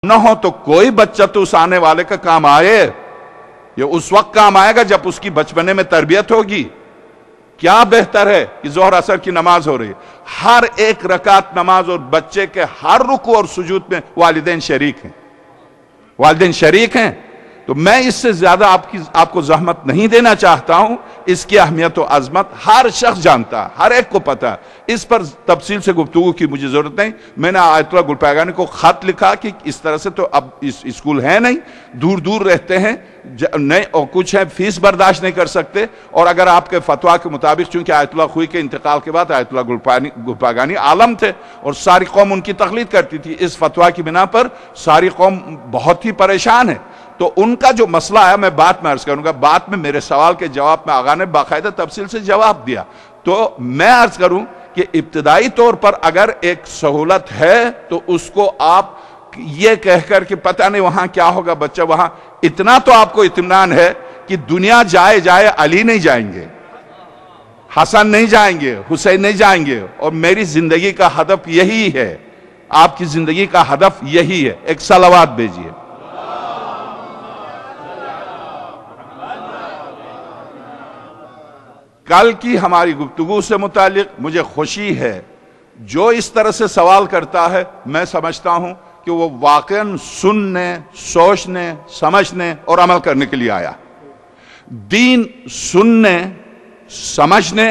نہ ہو تو کوئی بچہ تو اس آنے والے کا کام آئے، یہ اس وقت کام آئے گا جب اس کی بچپنے میں تربیت ہوگی۔ کیا بہتر ہے کہ ظہر عصر کی نماز ہو رہی ہے، ہر ایک رکعت نماز اور بچے کے ہر رکوع اور سجود میں والدین شریک ہیں، والدین شریک ہیں۔ تو میں اس سے زیادہ آپ کو زحمت نہیں دینا چاہتا ہوں۔ اس کی اہمیت و عظمت ہر شخص جانتا ہے، ہر ایک کو پتہ ہے۔ اس پر تفصیل سے گفتگو کی مجھے ضرورت نہیں۔ میں نے آیت اللہ گلپایگانی کو خط لکھا کہ اس طرح سے تو اب اسکول ہے نہیں، دور دور رہتے ہیں اور کچھ ہیں فیس برداشت نہیں کر سکتے، اور اگر آپ کے فتویٰ کے مطابق، چونکہ آیت اللہ خوئی کے انتقال کے بعد آیت اللہ گلپایگانی عالم تھے اور ساری قوم ان کی تقلید کرتی تھی، اس فتویٰ کی بنا پر ساری قوم بہت ہی پریشان ہے۔ تو ان کا جو مسئلہ ہے میں بعد میں عرض کروں گا، بعد میں میرے سوال کے جواب میں آغا نے باقاعدہ تفصیل سے جواب دیا۔ تو میں عرض کروں کہ ابتدائی طور پر اگر ایک سہولت ہے تو اس کو آپ یہ کہہ کر کہ پتہ نہیں وہاں کیا ہوگا، بچہ وہاں، اتنا تو آپ کو اطمینان ہے کہ دنیا جائے جائے علی نہیں جائیں گے، حسن نہیں جائیں گے، حسین نہیں جائیں گے، اور میری زندگی کا ہدف یہی ہے، آپ کی زندگی کا ہدف یہی ہے۔ ایک صلوات بھیجیے۔ کل کی ہماری گفتگو سے متعلق مجھے خوشی ہے، جو اس طرح سے سوال کرتا ہے میں سمجھتا ہوں کہ وہ واقعاً سننے، سوچنے، سمجھنے اور عمل کرنے کے لیے آیا۔ دین سننے، سمجھنے،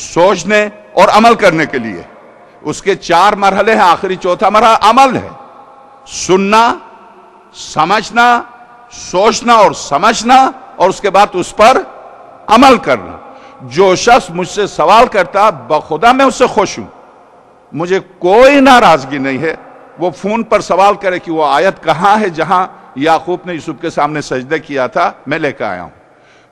سوچنے اور عمل کرنے کے لیے، اس کے 4 مرحلے ہیں، آخری چوتھا مرحلہ عمل ہے۔ سننا، سمجھنا، سوچنا اور سمجھنا، اور اس کے بعد اس پر عمل کرنا۔ جو شخص مجھ سے سوال کرتا بخدا میں اس سے خوش ہوں، مجھے کوئی ناراضگی نہیں ہے، وہ فون پر سوال کرے کہ وہ آیت کہاں ہے جہاں یعقوب نے یوسف کے سامنے سجدہ کیا تھا، میں لے کے آیا ہوں،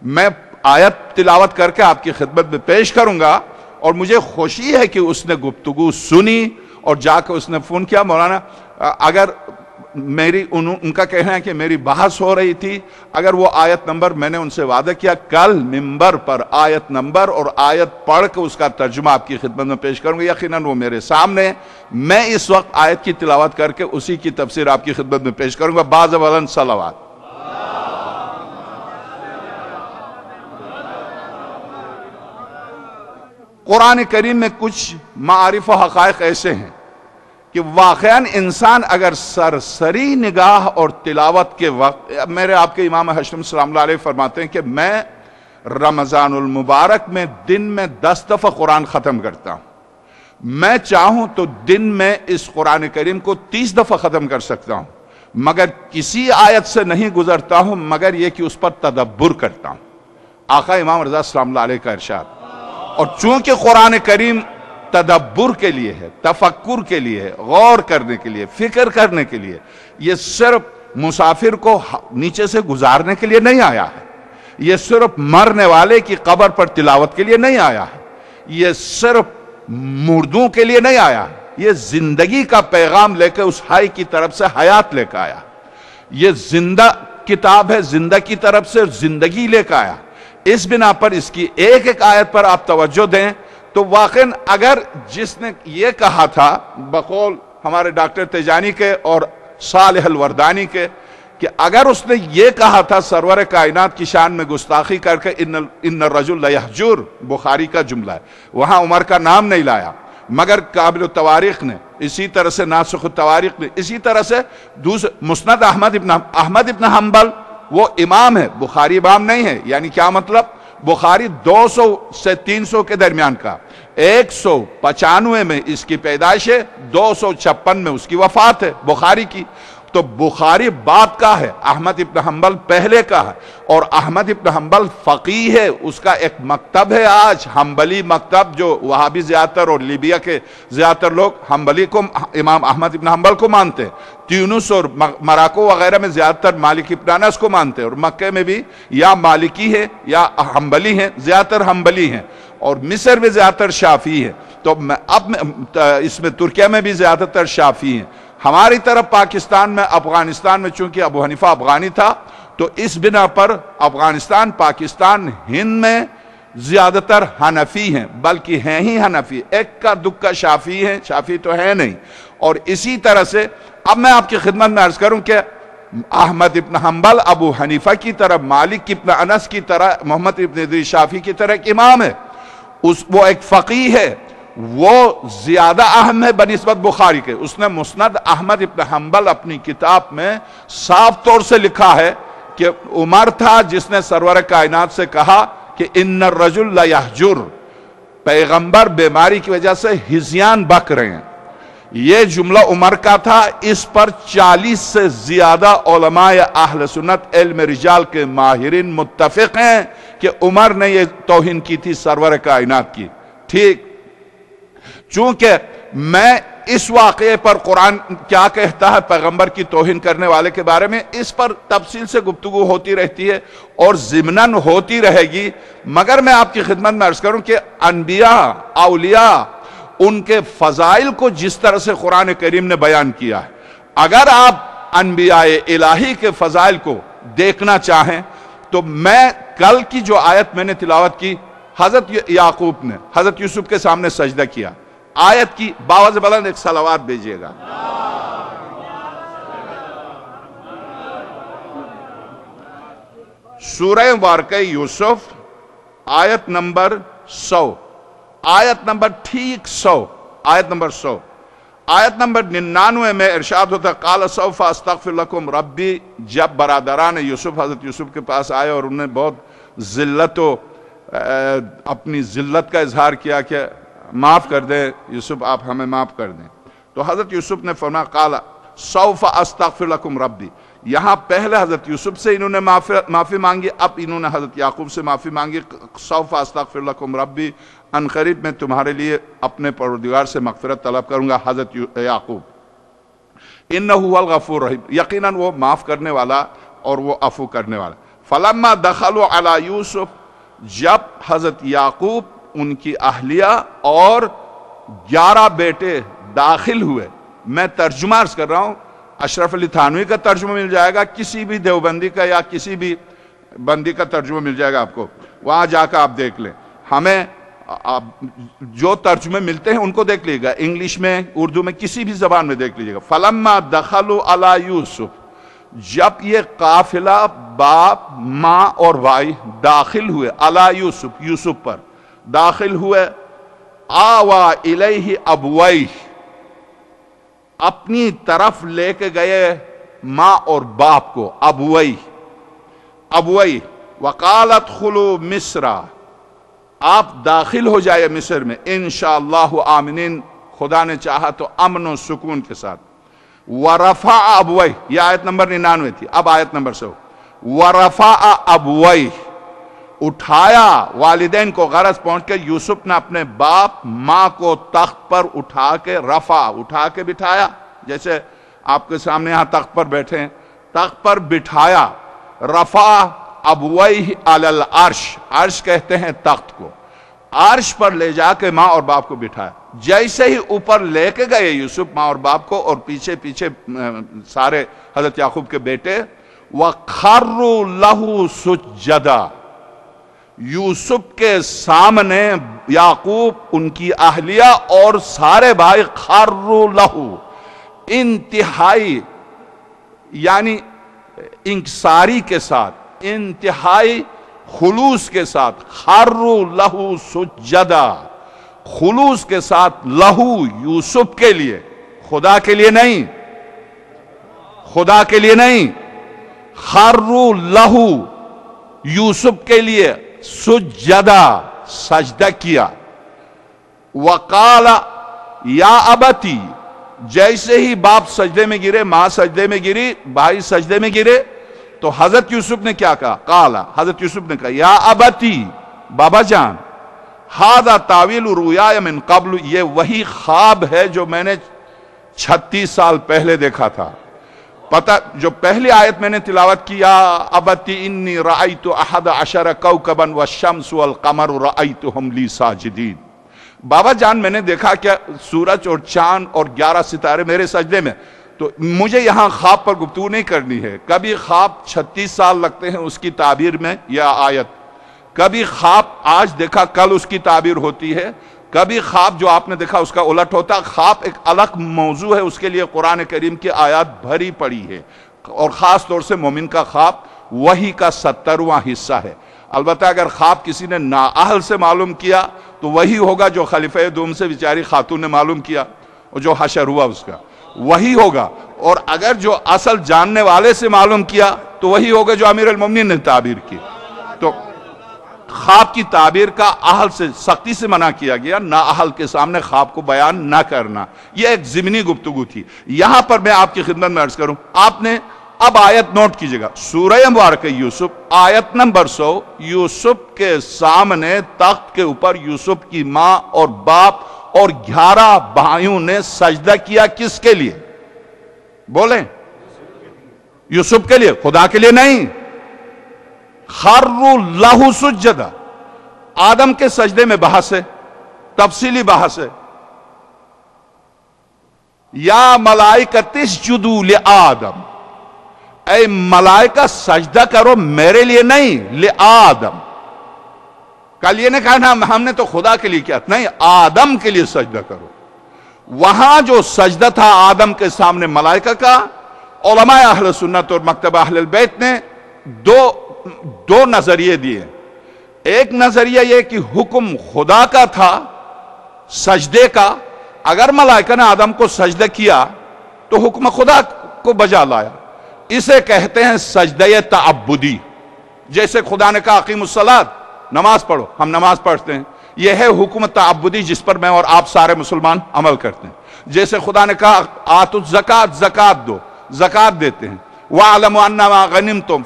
میں آیت تلاوت کر کے آپ کی خدمت میں پیش کروں گا۔ اور مجھے خوشی ہے کہ اس نے گفتگو سنی اور جا کے اس نے فون کیا۔ مولانا اگر ان کا کہنا ہے کہ میری بحث ہو رہی تھی، اگر وہ آیت نمبر، میں نے ان سے وعدہ کیا کل ممبر پر آیت نمبر اور آیت پڑھ کے اس کا ترجمہ آپ کی خدمت میں پیش کروں گا، یقیناً وہ میرے سامنے، میں اس وقت آیت کی تلاوت کر کے اسی کی تفسیر آپ کی خدمت میں پیش کروں گا۔ بعض اولاً صلوات۔ قرآن کریم میں کچھ معارف و حقائق ایسے ہیں کہ واقعاً انسان اگر سرسری نگاہ اور تلاوت کے وقت، میرے آپ کے امام حشم صلی اللہ علیہ فرماتے ہیں کہ میں رمضان المبارک میں دن میں 10 دفعہ قرآن ختم کرتا ہوں، میں چاہوں تو دن میں اس قرآن کریم کو 30 دفعہ ختم کر سکتا ہوں، مگر کسی آیت سے نہیں گزرتا ہوں مگر یہ کہ اس پر تدبر کرتا ہوں۔ آقا امام رضا صلی اللہ علیہ کا ارشاد۔ اور چونکہ قرآن کریم تدبر کے لیے ہے، تفکر کے لیے ہے، غور کرنے کے لیے، فکر کرنے کے لیے، یہ صرف مسافر کو نیچے سے گزارنے کے لیے نہیں آیا ہے، یہ صرف مرنے والے کی قبر پر تلاوت کے لیے نہیں آیا ہے، یہ صرف مردوں کے لیے نہیں آیا ہے، یہ زندگی کا پیغام لے کے اس حی کی طرف سے حیات لے کے آیا، یہ زندہ کتاب ہے، زندہ کی طرف سے زندگی لے کے آیا۔ اس بنا پر اس کی ایک ایک آیت پر آپ توجہ دیں تو واقعاً اگر جس نے یہ کہا تھا بقول ہمارے ڈاکٹر تیجانی کے اور صالح الوردانی کے کہ اگر اس نے یہ کہا تھا سرور کائنات کی شان میں گستاخی کر کے ان الرجل لیحجر، بخاری کا جملہ ہے، وہاں عمر کا نام نہیں لایا، مگر قابل التواریخ نے، اسی طرح سے ناسخ التواریخ نے، اسی طرح سے مسند احمد ابن حنبل، وہ امام ہے، بخاری امام نہیں ہے۔ یعنی کیا مطلب؟ بخاری 200 سے 300 کے درمیان کا، 195 میں اس کی پیدائش ہے، 256 میں اس کی وفات ہے بخاری کی۔ تو بخاری بعد کا ہے، احمد ابن حنبل پہلے کا ہے، اور احمد ابن حنبل فقیہ ہے، اس کا ایک مکتب ہے آج، حنبلی مکتب، جو وہابی زیادہ تر اور لیبیا کے زیادہ تر لوگ حنبلی کو، امام احمد ابن حنبل کو مانتے ہیں، تیونس اور مراکو وغیرہ میں زیادہ تر مالک ابن انس کو مانتے ہیں، اور مکہ میں بھی یا مالکی ہے یا حنبلی ہیں، زیادہ تر حنبلی ہیں، اور مصر میں زیادہ تر شافعی ہیں، تو اب اس میں ترکیہ میں بھی زیادہ تر شافعی ہیں۔ ہماری طرف پاکستان میں، افغانستان میں چونکہ ابو حنیفہ افغانی تھا تو اس بنا پر افغانستان، پاکستان، ہند میں زیادہ تر حنفی ہیں، بلکہ ہیں ہی حنفی، ایک کا دکا شافعی ہیں، شافعی تو ہے نہیں۔ اور اسی طرح سے اب میں آپ کی خدمت میں عرض کروں کہ احمد ابن حنبل ابو حنیفہ کی طرح، مالک ابن انس کی طرح، محمد ابن ادریس شافعی کی طرح ایک امام ہے، وہ ایک فقیہ ہے، وہ زیادہ اہم ہے بنسبت بخاری کے۔ اس نے مسند احمد ابن حنبل اپنی کتاب میں صاف طور سے لکھا ہے کہ عمر تھا جس نے سرور کائنات سے کہا کہ ان الرجل لا یحجر، پیغمبر بیماری کی وجہ سے ہذیان بک رہے ہیں۔ یہ جملہ عمر کا تھا، اس پر 40 سے زیادہ علماء اہل سنت علم رجال کے ماہرین متفق ہیں کہ عمر نے یہ توہین کی تھی سرور کائنات کی۔ ٹھیک، چونکہ میں اس واقعے پر قرآن کیا کہتا ہے پیغمبر کی توہین کرنے والے کے بارے میں، اس پر تفصیل سے گفتگو ہوتی رہتی ہے اور ضمناً ہوتی رہے گی، مگر میں آپ کی خدمت میں عرض کروں کہ انبیاء، اولیاء، ان کے فضائل کو جس طرح سے قرآن کریم نے بیان کیا ہے، اگر آپ انبیاء الہی کے فضائل کو دیکھنا چاہیں تو میں کل کی جو آیت میں نے تلاوت کی، حضرت یعقوب نے حضرت یوسف کے سامنے سجدہ کیا، آیت کی باوز بلند ایک صلوات بھیجیے گا۔ سورہ مبارکہ یوسف آیت نمبر 100، آیت نمبر ٹھیک 100، آیت نمبر 100، آیت نمبر 99 میں ارشاد ہوتا ہے قال سوف استغفر لکم ربی۔ جب برادران یوسف حضرت یوسف کے پاس آئے اور انہوں نے بہت ذلت و اپنی ذلت کا اظہار کیا کہ معاف کر دیں یوسف، آپ ہمیں معاف کر دیں، تو حضرت یوسف نے فرمایا قال سوف استغفر لکم ربی۔ یہاں پہلے حضرت یوسف سے انہوں نے معافی مانگی، اب انہوں نے حضرت یعقوب سے معافی مانگی، سوف استغفر لکم ربی، ان قریب میں تمہارے لیے اپنے پروردگار سے مغفرت طلب کروں گا۔ حضرت یعقوب انہ هو الغفور الرحیم، یقیناً وہ معاف کرنے والا اور وہ عفو کرنے والا۔ فلما دخلوا علی یوسف، جب حضرت یعقوب، ان کی اہلیہ اور 11 بیٹے داخل ہوئے، میں ترجمہ عرض کر رہا ہوں، اشرف علی تھانوی کا ترجمہ مل جائے گا، کسی بھی دیوبندی کا یا کسی بھی بندی کا ترجمہ مل جائے گا آپ کو، وہاں جا کر آپ دیکھ لیں، ہمیں جو ترجمے ملتے ہیں ان کو دیکھ لیجیے گا، انگلش میں، اردو میں، کسی بھی زبان میں دیکھ لیجیے گا۔ فلما دخلوا علی یوسف، جب یہ قافلہ باپ، ماں اور بھائی داخل ہوئے علی یوسف، یوسف پر داخل ہوئے، آوا الیہ ابویہ، اپنی طرف لے کے گئے ماں اور باپ کو، ابویہ، وقالت ادخلوا مصر، آپ داخل ہو جائے مصر میں انشاءاللہ آمنین، خدا نے چاہا تو امن و سکون کے ساتھ۔ ورفع ابویہ، یہ آیت نمبر 99 تھی، اب آیت نمبر 100، ورفع ابویہ، اٹھایا والدین کو، غرض پہنچ کے یوسف نے اپنے باپ ماں کو تخت پر اٹھا کے، اٹھا کے بٹھایا، جیسے آپ کے سامنے یہاں تخت پر بیٹھے ہیں، تخت پر بٹھایا، رفع ابویہ علی العرش، عرش کہتے ہیں تخت کو، عرش پر لے جا کے ماں اور باپ کو بٹھایا۔ جیسے ہی اوپر لے کے گئے یوسف ماں اور باپ کو، اور پیچھے پیچھے سارے حضرت یعقوب کے بیٹے، وَخَرُّوا لَهُ سُجَّدًا، یوسف کے سامنے یعقوب، ان کی اہلیہ اور سارے بھائی، خَرُّوا لَهُ، انتہائی یعنی انکساری کے ساتھ، انتہائی خلوص کے ساتھ، خَرُّوا لَهُ سُجَّدًا، خلوص کے ساتھ، لہو یوسف کے لیے، خدا کے لیے نہیں، خدا کے لیے نہیں، خَرُّوا لَهُ یوسف کے لیے، سجدہ سجدہ کیا، وقال یا ابتی، جیسے ہی باپ سجدے میں گرے، ماں سجدے میں گری، بھائی سجدے میں گرے، تو حضرت یوسف نے کیا کہا؟ قال، حضرت یوسف نے کہا یا ابتی، بابا جان، ھذا تاویل رؤیایا من قبل، یہ وہی خواب ہے جو میں نے 36 سال پہلے دیکھا تھا۔ پتہ جو پہلی آیت میں نے تلاوت کی، یا ابتی انی رأیت 11 کوکبا والشمس والقمر رأیتہم لی ساجدین، بابا جان میں نے دیکھا کہ سورج اور چاند اور 11 ستارے میرے سجدے میں، تو مجھے یہاں خواب پر گفتگو نہیں کرنی ہے، کبھی خواب 36 سال لگتے ہیں اس کی تعبیر میں یا آیت، کبھی خواب آج دیکھا کل اس کی تعبیر ہوتی ہے، کبھی خواب جو آپ نے دیکھا اس کا الٹ ہوتا. خواب ایک الگ موضوع ہے, اس کے لیے قرآن کریم کی آیات بھری پڑی ہے, اور خاص طور سے مومن کا خواب وحی کا 70واں حصہ ہے. البتہ اگر خواب کسی نے نااہل سے معلوم کیا تو وہی ہوگا جو خلیفہ دوم سے بیچاری خاتون نے معلوم کیا, اور جو حشر ہوا اس کا وہی ہوگا. اور اگر جو اصل جاننے والے سے معلوم کیا تو وہی ہوگا جو امیر المومنین نے تعبیر کی. تو خواب کی تعبیر کا اہل سے سختی سے منع کیا گیا, نااہل کے سامنے خواب کو بیان نہ کرنا. یہ ایک ضمنی گفتگو تھی. یہاں پر میں آپ کی خدمت میں عرض کروں, آپ نے اب آیت نوٹ کیجئے گا, سورہ مبارکہ یوسف آیت نمبر 100. یوسف کے سامنے تخت کے اوپر یوسف کی ماں اور باپ اور 11 بھائیوں نے سجدہ کیا. کس کے لیے بولیں؟ یوسف کے لیے, خدا کے لیے نہیں. خروا لہ سجدا. آدم کے سجدے میں بحث ہے, تفصیلی بحث ہے. یا ملائکۃ اسجدوا لآدم, اے ملائکہ سجدہ کرو میرے لیے نہیں, لآدم. کل یہ نے کہا نا ہم نے تو خدا کے لیے کیا, نہیں, آدم کے لیے سجدہ کرو. وہاں جو سجدہ تھا آدم کے سامنے ملائکہ کا, علماء اہل سنت اور مکتب اہل البیت نے دو نظریے دیے. ایک نظریہ یہ کہ حکم خدا کا تھا سجدے کا, اگر ملائکہ نے آدم کو سجدہ کیا تو حکم خدا کو بجا لایا. اسے کہتے ہیں سجدہ تعبدی. جیسے خدا نے کہا اقیموا الصلاۃ, نماز پڑھو, ہم نماز پڑھتے ہیں, یہ ہے حکم تعبدی جس پر میں اور آپ سارے مسلمان عمل کرتے ہیں. جیسے خدا نے کہا آتوا الزکاۃ, زکات دو, زکات دیتے ہیں. وَاعْلَمُوا أَنَّمَا غَنِمْتُم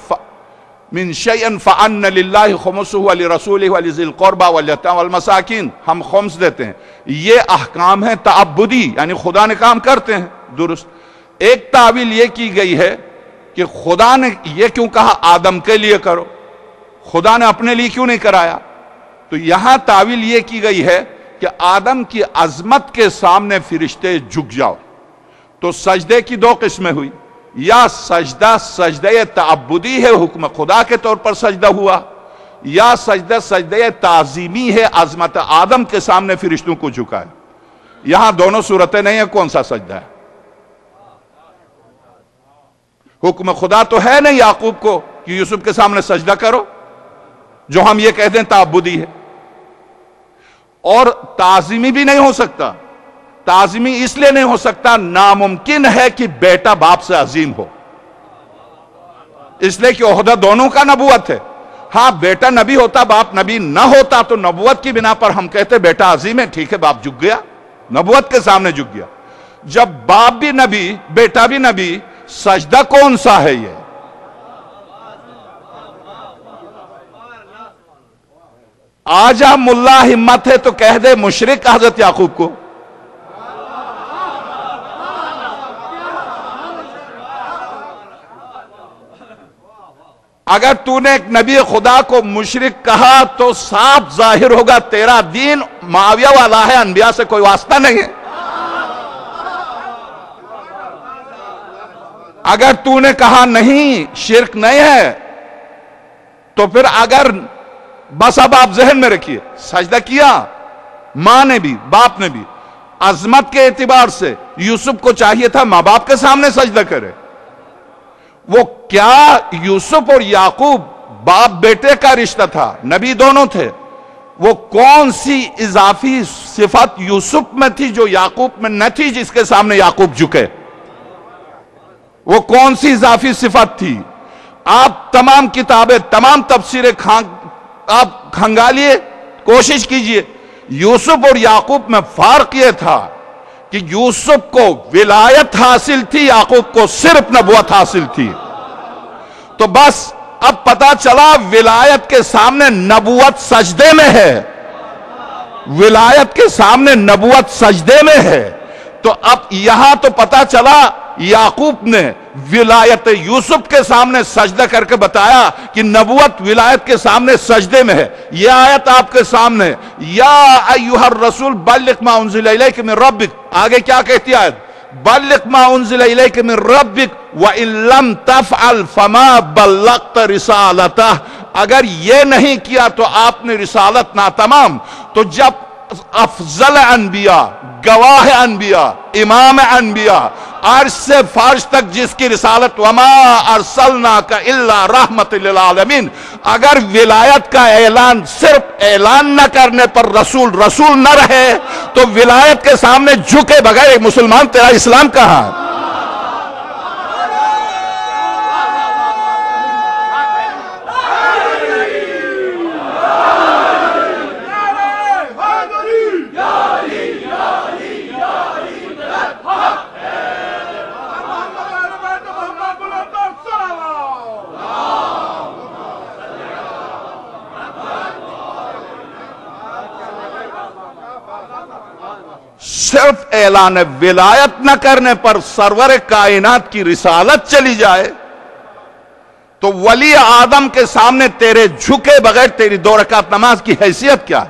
من شیئن فَأَنَّ لِلَّهِ خُمُسُهُ وَلِرَسُولِهِ وَلِذِي الْقُرْبَى وَالْيَتَامَى وَالْمَسَاكِينِ. ہم خمس دیتے ہیں. یہ احکام ہیں تعبدی, یعنی خدا نے کام کرتے ہیں, درست. ایک تعویل یہ کی گئی ہے کہ خدا نے یہ کیوں کہا آدم کے لیے کرو, خدا نے اپنے لیے کیوں نہیں کرایا؟ تو یہاں تعویل یہ کی گئی ہے کہ آدم کی عظمت کے سامنے فرشتے جھک جاؤ. تو سجدے کی 2 قسمیں ہوئی, یا سجدہ تعبدی ہے, حکم خدا کے طور پر سجدہ ہوا, یا سجدہ تعظیمی ہے, عظمت آدم کے سامنے فرشتوں کو جھکائے. یہاں دونوں صورتیں نہیں ہیں, کون سا سجدہ ہے؟ حکم خدا تو ہے نہیں یعقوب کو کہ یوسف کے سامنے سجدہ کرو, جو ہم یہ کہتے ہیں تعبدی ہے. اور تعظیمی بھی نہیں ہو سکتا. تعظیمی اس لیے نہیں ہو سکتا, ناممکن ہے کہ بیٹا باپ سے عظیم ہو, اس لیے کہ عہدہ دونوں کا نبوت ہے. ہاں بیٹا نبی ہوتا باپ نبی نہ ہوتا تو نبوت کی بنا پر ہم کہتے بیٹا عظیم ہے, ٹھیک ہے باپ جھک گیا, نبوت کے سامنے جھک گیا. جب باپ بھی نبی بیٹا بھی نبی, سجدہ کون سا ہے یہ؟ آجا ملا ہمت ہے تو کہہ دے مشرک حضرت یعقوب کو. اگر تو نے ایک نبی خدا کو مشرک کہا تو صاف ظاہر ہوگا تیرا دین معاویہ والا ہے, انبیاء سے کوئی واسطہ نہیں ہے. اگر تو نے کہا نہیں شرک نہیں ہے تو پھر اگر بس اب آپ ذہن میں رکھیے, سجدہ کیا ماں نے بھی باپ نے بھی. عظمت کے اعتبار سے یوسف کو چاہیے تھا ماں باپ کے سامنے سجدہ کرے. وہ کیا یوسف اور یعقوب باپ بیٹے کا رشتہ تھا, نبی دونوں تھے. وہ کون سی اضافی صفت یوسف میں تھی جو یعقوب میں نہ تھی جس کے سامنے یعقوب جھکے؟ وہ کون سی اضافی صفت تھی؟ آپ تمام کتابیں تمام تفسیریں آپ کھنگالیے, کوشش کیجئے. یوسف اور یعقوب میں فرق یہ تھا کہ یوسف کو ولایت حاصل تھی, یعقوب کو صرف نبوت حاصل تھی. تو بس اب پتا چلا ولایت کے سامنے نبوت سجدے میں ہے, ولایت کے سامنے نبوت سجدے میں ہے. تو اب یہاں تو پتا چلا یعقوب نے ولایت یوسف کے سامنے سجدہ کر کے بتایا کہ نبوت ولایت کے سامنے سجدے میں ہے. یہ آیت آپ کے سامنے, یا ایھا الرسول بلغ ما انزل الیک من ربک. آگے کیا کہتی ہے آیت؟ بلغ ما انزل الیک من ربک وان لم تفعل فما بلغت رسالتہ. اگر یہ نہیں کیا تو آپ نے رسالت ناتمام. تو جب افضل انبیاء، گواہ انبیاء، امام انبیاء، عرش سے فرش تک جس کی رسالت وما ارسلناک الا رحمت للعالمین، اگر ولایت کا اعلان صرف اعلان نہ کرنے پر رسول نہ رہے تو ولایت کے سامنے جھکے بغیر ایک مسلمان تیرا اسلام کہاں ہے؟ صرف اعلان ولایت نہ کرنے پر سرور کائنات کی رسالت چلی جائے تو ولی آدم کے سامنے تیرے جھکے بغیر تیری 2 رکعت نماز کی حیثیت کیا ہے؟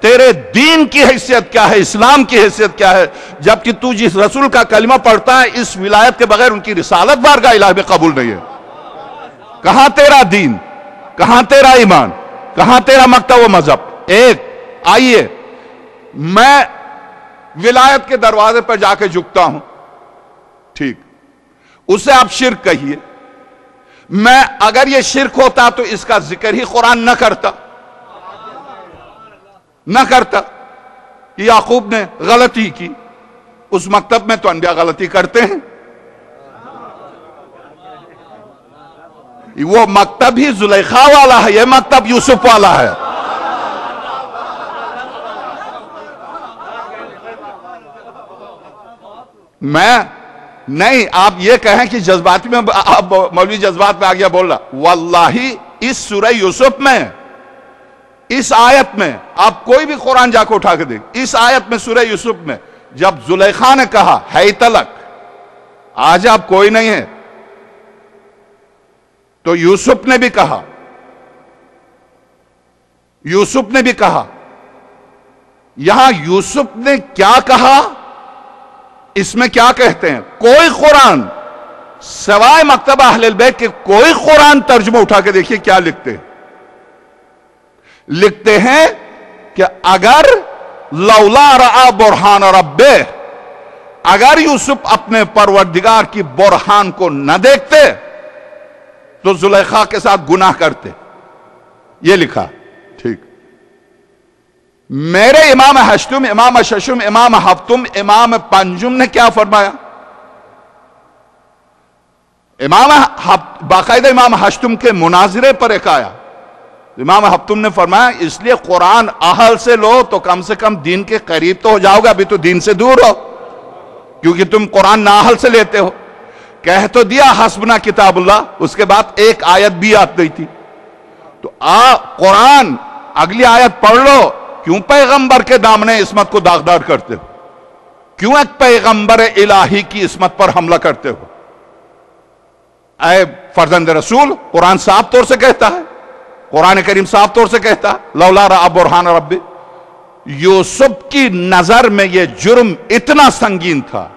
تیرے دین کی حیثیت کیا ہے؟ اسلام کی حیثیت کیا ہے؟ جبکہ تو جس رسول کا کلمہ پڑھتا ہے اس ولایت کے بغیر ان کی رسالت بارگاہ الہی میں قبول نہیں ہے۔ کہاں تیرا دین؟ کہاں تیرا ایمان؟ کہاں تیرا مکتب و مذہب؟ آئیے میں ولایت کے دروازے پر جا کے جھکتا ہوں، ٹھیک، اسے آپ شرک کہیے، میں اگر یہ شرک ہوتا تو اس کا ذکر ہی قرآن نہ کرتا کہ یعقوب نے غلطی کی۔ اس مکتب میں تو انبیاء غلطی کرتے ہیں، وہ مکتب ہی زلیخا والا ہے، یہ مکتب یوسف والا ہے۔ میں نہیں، آپ یہ کہیں کہ جذباتی میں مولوی جذبات میں آگیا بول رہا، واللہ اس سورہ یوسف میں، اس آیت میں، آپ کوئی بھی قرآن جا کے اٹھا کے دیکھ، اس آیت میں سورہ یوسف میں جب زلیخا نے کہا ہے تلک، آج آپ کوئی نہیں ہے، تو یوسف نے بھی کہا، یہاں یوسف نے کیا کہا، اس میں کیا کہتے ہیں؟ کوئی قرآن سوائے مکتبہ اہل البیت کے کوئی قرآن ترجمہ اٹھا کے دیکھیے کیا لکھتے ہیں کہ اگر لولا رعا برہان ربہ، اگر یوسف اپنے پروردگار کی برہان کو نہ دیکھتے تو زلیخا کے ساتھ گناہ کرتے، یہ لکھا، ٹھیک۔ میرے امام ہشتم، امام ششم، امام ہفتم، امام پنجم نے کیا فرمایا؟ باقاعدہ امام ہشتم کے مناظرے پر ایک آیا، امام ہفتم نے فرمایا اس لیے قرآن اہل سے لو تو کم سے کم دین کے قریب تو ہو جاؤ گے، ابھی تو دین سے دور ہو کیونکہ تم قرآن نااہل سے لیتے ہو۔ کہہ تو دیا حسبنا کتاب اللہ، اس کے بعد ایک آیت بھی یاد نہیں تھی، تو قرآن اگلی آیت پڑھ لو، کیوں پیغمبر کے دامنے عصمت کو داغدار کرتے ہو؟ کیوں ایک پیغمبر الہی کی عصمت پر حملہ کرتے ہو؟ اے فرزند رسول، قرآن صاف طور سے کہتا ہے، قرآن کریم صاف طور سے کہتا ہے لولا رأى برہان ربی۔ یوسف کی نظر میں یہ جرم اتنا سنگین تھا،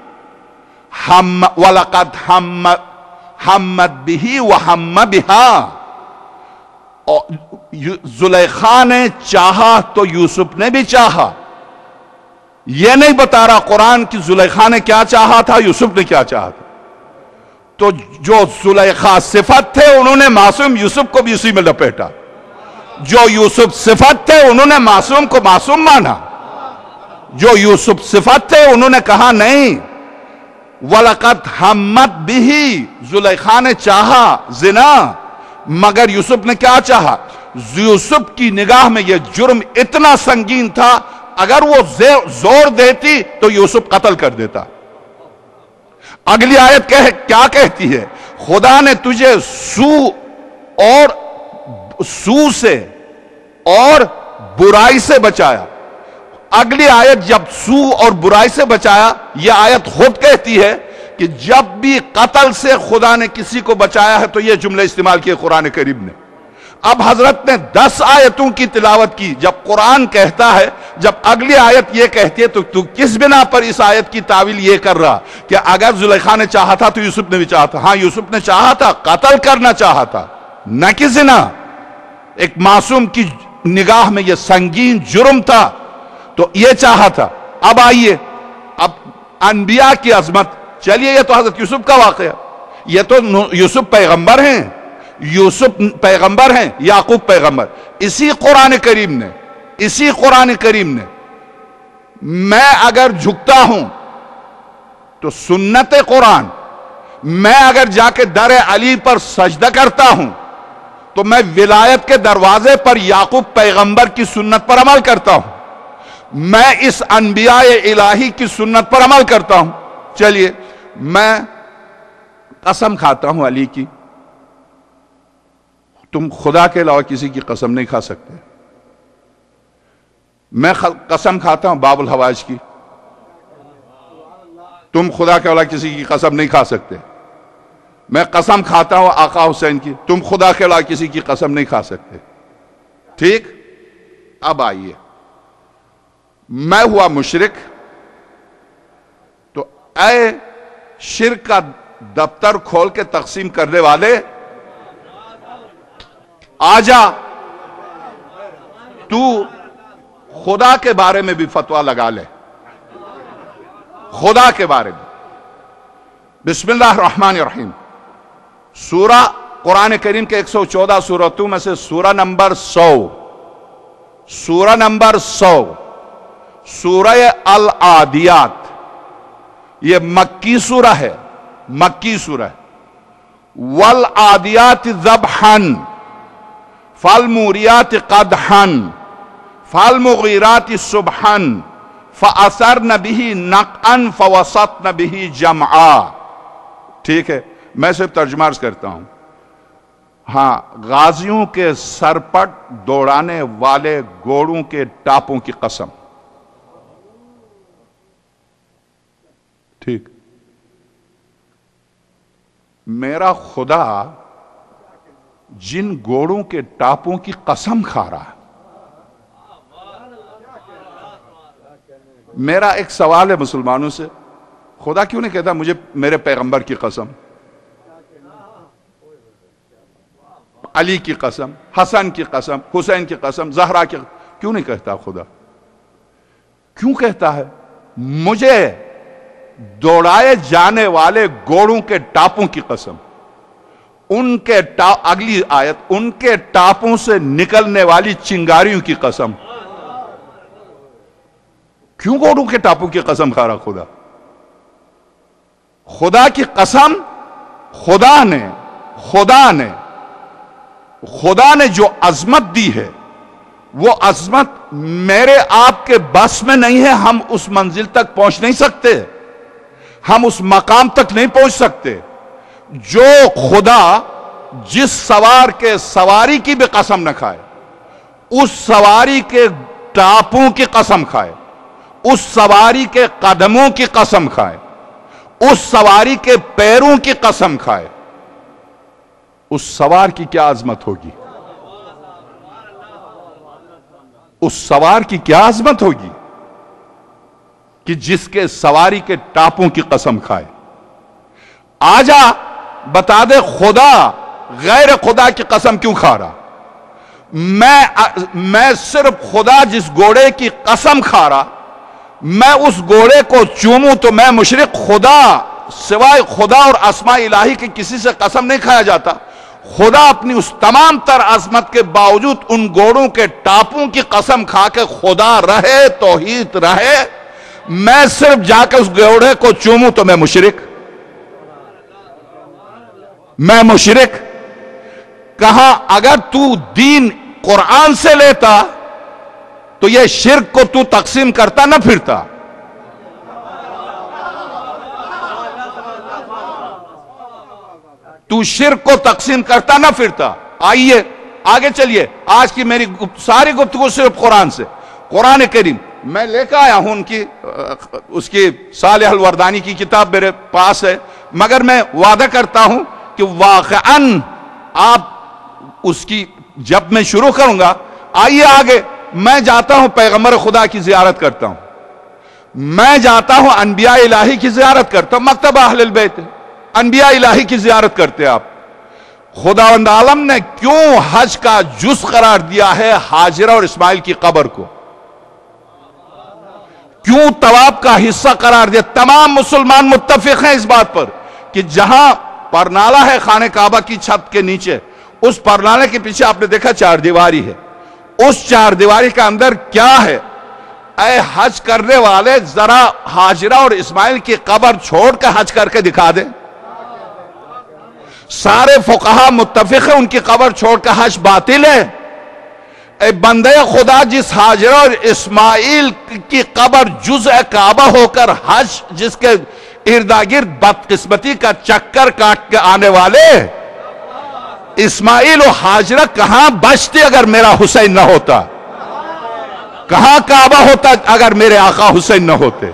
وَلَقَدْ حَمَّتْ بِهِ وَحَمَّ بِهَا، زلیخا نے چاہا تو یوسف نے بھی چاہا۔ یہ نہیں بتا رہا قرآن کہ زلیخا نے کیا چاہا تھا، یوسف نے کیا چاہا تھا۔ تو جو زلیخا صفت تھے انہوں نے معصوم یوسف کو بھی اسی میں لپیٹا، جو یوسف صفت تھے انہوں نے معصوم کو معصوم مانا، جو یوسف صفت تھے انہوں نے کہا نہیں۔ وَلَقَدْ حَمَّتْ بِهِ، زلیخا نے چاہا زنا، مگر یوسف نے کیا چاہا؟ یوسف کی نگاہ میں یہ جرم اتنا سنگین تھا، اگر وہ زور دیتی تو یوسف قتل کر دیتا۔ اگلی آیت کیا کہتی ہے؟ خدا نے تجھے سو سے اور برائی سے بچایا۔ اگلی آیت جب سو اور برائی سے بچایا، یہ آیت خود کہتی ہے کہ جب بھی قتل سے خدا نے کسی کو بچایا ہے تو یہ جملے استعمال کیے قرآن کریم نے۔ اب حضرت نے 10 آیتوں کی تلاوت کی، جب قرآن کہتا ہے، جب اگلی آیت یہ کہتی ہے تو کس بنا پر اس آیت کی تعویل یہ کر رہا کہ اگر زلیخا نے چاہا تھا تو یوسف نے بھی چاہا تھا؟ ہاں یوسف نے چاہا تھا، قتل کرنا چاہا تھا، نہ کہ زنا۔ ایک معصوم کی نگاہ میں یہ سنگین جرم تھا، تو یہ چاہا تھا. اب آئیے اب انبیاء کی عظمت. چلیے یہ تو حضرت یوسف کا واقعہ, یہ تو یوسف پیغمبر ہیں, یوسف پیغمبر ہیں, یعقوب پیغمبر. اسی قرآن کریم نے میں اگر جھکتا ہوں تو سنت قرآن, میں اگر جا کے در علی پر سجدہ کرتا ہوں تو میں ولایت کے دروازے پر یعقوب پیغمبر کی سنت پر عمل کرتا ہوں, میں اس انبیاء الہی کی سنت پر عمل کرتا ہوں. چلیے میں قسم کھاتا ہوں علی کی, تم خدا کے علاوہ کسی کی قسم نہیں کھا سکتے. میں قسم کھاتا ہوں باب الحوائج کی, تم خدا کے علاوہ کسی کی قسم نہیں کھا سکتے. میں قسم کھاتا ہوں آقا حسین کی, تم خدا کے علاوہ کسی کی قسم نہیں کھا سکتے. ٹھیک, اب آئیے میں ہوا مشرک, تو اے شرک کا دفتر کھول کے تقسیم کرنے والے, آجا تو خدا کے بارے میں بھی فتویٰ لگا لے, خدا کے بارے میں. بسم اللہ الرحمن الرحیم. سورہ قرآن کریم کے 114 سورتوں میں سے سورہ نمبر 100, سورہ العادیات, یہ مکی سورہ ہے, والعادیات ذبحا فالموریات قدحا فالمغیرات صبحا فَأَثَرْنَ بِهِ نَقْعًا فَوَسَطْنَ بِهِ جَمْعًا. ٹھیک ہے, میں صرف ترجمہ عرض کرتا ہوں. ہاں, غازیوں کے سرپٹ دوڑانے والے گھوڑوں کے ٹاپوں کی قسم. ٹھیک, میرا خدا جن گھوڑوں کے ٹاپوں کی قسم کھا رہا ہے. میرا ایک سوال ہے مسلمانوں سے, خدا کیوں نہیں کہتا مجھے میرے پیغمبر کی قسم, علی کی قسم, حسن کی قسم, حسین کی قسم, زہرا کی قسم, کیوں نہیں کہتا خدا؟ کیوں کہتا ہے مجھے دوڑائے جانے والے گھوڑوں کے ٹاپوں کی قسم, ان کے اگلی آیت, ان کے ٹاپوں سے نکلنے والی چنگاریوں کی قسم. کیوں گھوڑوں کے ٹاپوں کی قسم کھا رہا خدا؟ خدا کی قسم, خدا نے جو عظمت دی ہے وہ عظمت میرے آپ کے بس میں نہیں ہے. ہم اس منزل تک پہنچ نہیں سکتے, ہم اس مقام تک نہیں پہنچ سکتے. جو خدا جس سوار کے سواری کی بھی قسم نہ کھائے, اس سواری کے ٹاپوں کی قسم کھائے, اس سواری کے قدموں کی قسم کھائے, اس سواری کے پیروں کی قسم کھائے, اس سوار کی کیا عظمت ہوگی, اس سوار کی کیا عظمت ہوگی کہ جس کے سواری کے ٹاپوں کی قسم کھائے. آجا بتا دے خدا غیر خدا کی قسم کیوں کھا رہا؟ میں صرف خدا جس گھوڑے کی قسم کھا رہا, میں اس گھوڑے کو چوموں تو میں مشرک. خدا سوائے خدا اور اسماء الہی کے کسی سے قسم نہیں کھایا جاتا. خدا اپنی اس تمام تر عظمت کے باوجود ان گھوڑوں کے ٹاپوں کی قسم کھا کے خدا رہے, توحید رہے. میں صرف جا کے اس گھوڑے کو چوموں تو میں مشرک. کہاں اگر تو دین قرآن سے لیتا تو یہ شرک کو تو تقسیم کرتا نہ پھرتا. تو شرک کو تقسیم کرتا نہ پھرتا. آئیے آگے چلیے. آج کی میری ساری گفتگو صرف قرآن سے. قرآن کریم میں لے کے آیا ہوں, ان کی اس کی صالح الوردانی کی کتاب میرے پاس ہے, مگر میں وعدہ کرتا ہوں کہ واقعاً آپ اس کی جب میں شروع کروں گا. آئیے آگے. میں جاتا ہوں پیغمبر خدا کی زیارت کرتا ہوں, میں جاتا ہوں انبیاء الہی کی زیارت کرتا ہوں. مکتبہ اہل البیت, انبیاء الہی کی زیارت کرتے آپ. خداوند عالم نے کیوں حج کا جز قرار دیا ہے ہاجرہ اور اسماعیل کی قبر کو؟ کیوں طواف کا حصہ قرار دیا؟ تمام مسلمان متفق ہیں اس بات پر کہ جہاں پرنالہ ہے خانہ کعبہ کی چھت کے نیچے، اس پرنالے کے پیچھے آپ نے دیکھا چار دیواری ہے، اس چار دیواری کا اندر کیا ہے؟ اے حج کرنے والے ذرا ہاجرہ اور اسماعیل کی قبر چھوڑ کر حج کر کے دکھا دیں۔ سارے فقہا متفق ہیں ان کی قبر چھوڑ کر حج باطل ہے۔ اے بندے خدا، جس ہاجرہ اور اسماعیل کی قبر جزء کعبہ ہو کر حج جس کے اردگرد بدقسمتی کا چکر کاٹ کے آنے والے، اسماعیل و ہاجرہ کہاں بچتے اگر میرا حسین نہ ہوتا؟ کہاں کعبہ ہوتا اگر میرے آقا حسین نہ ہوتے؟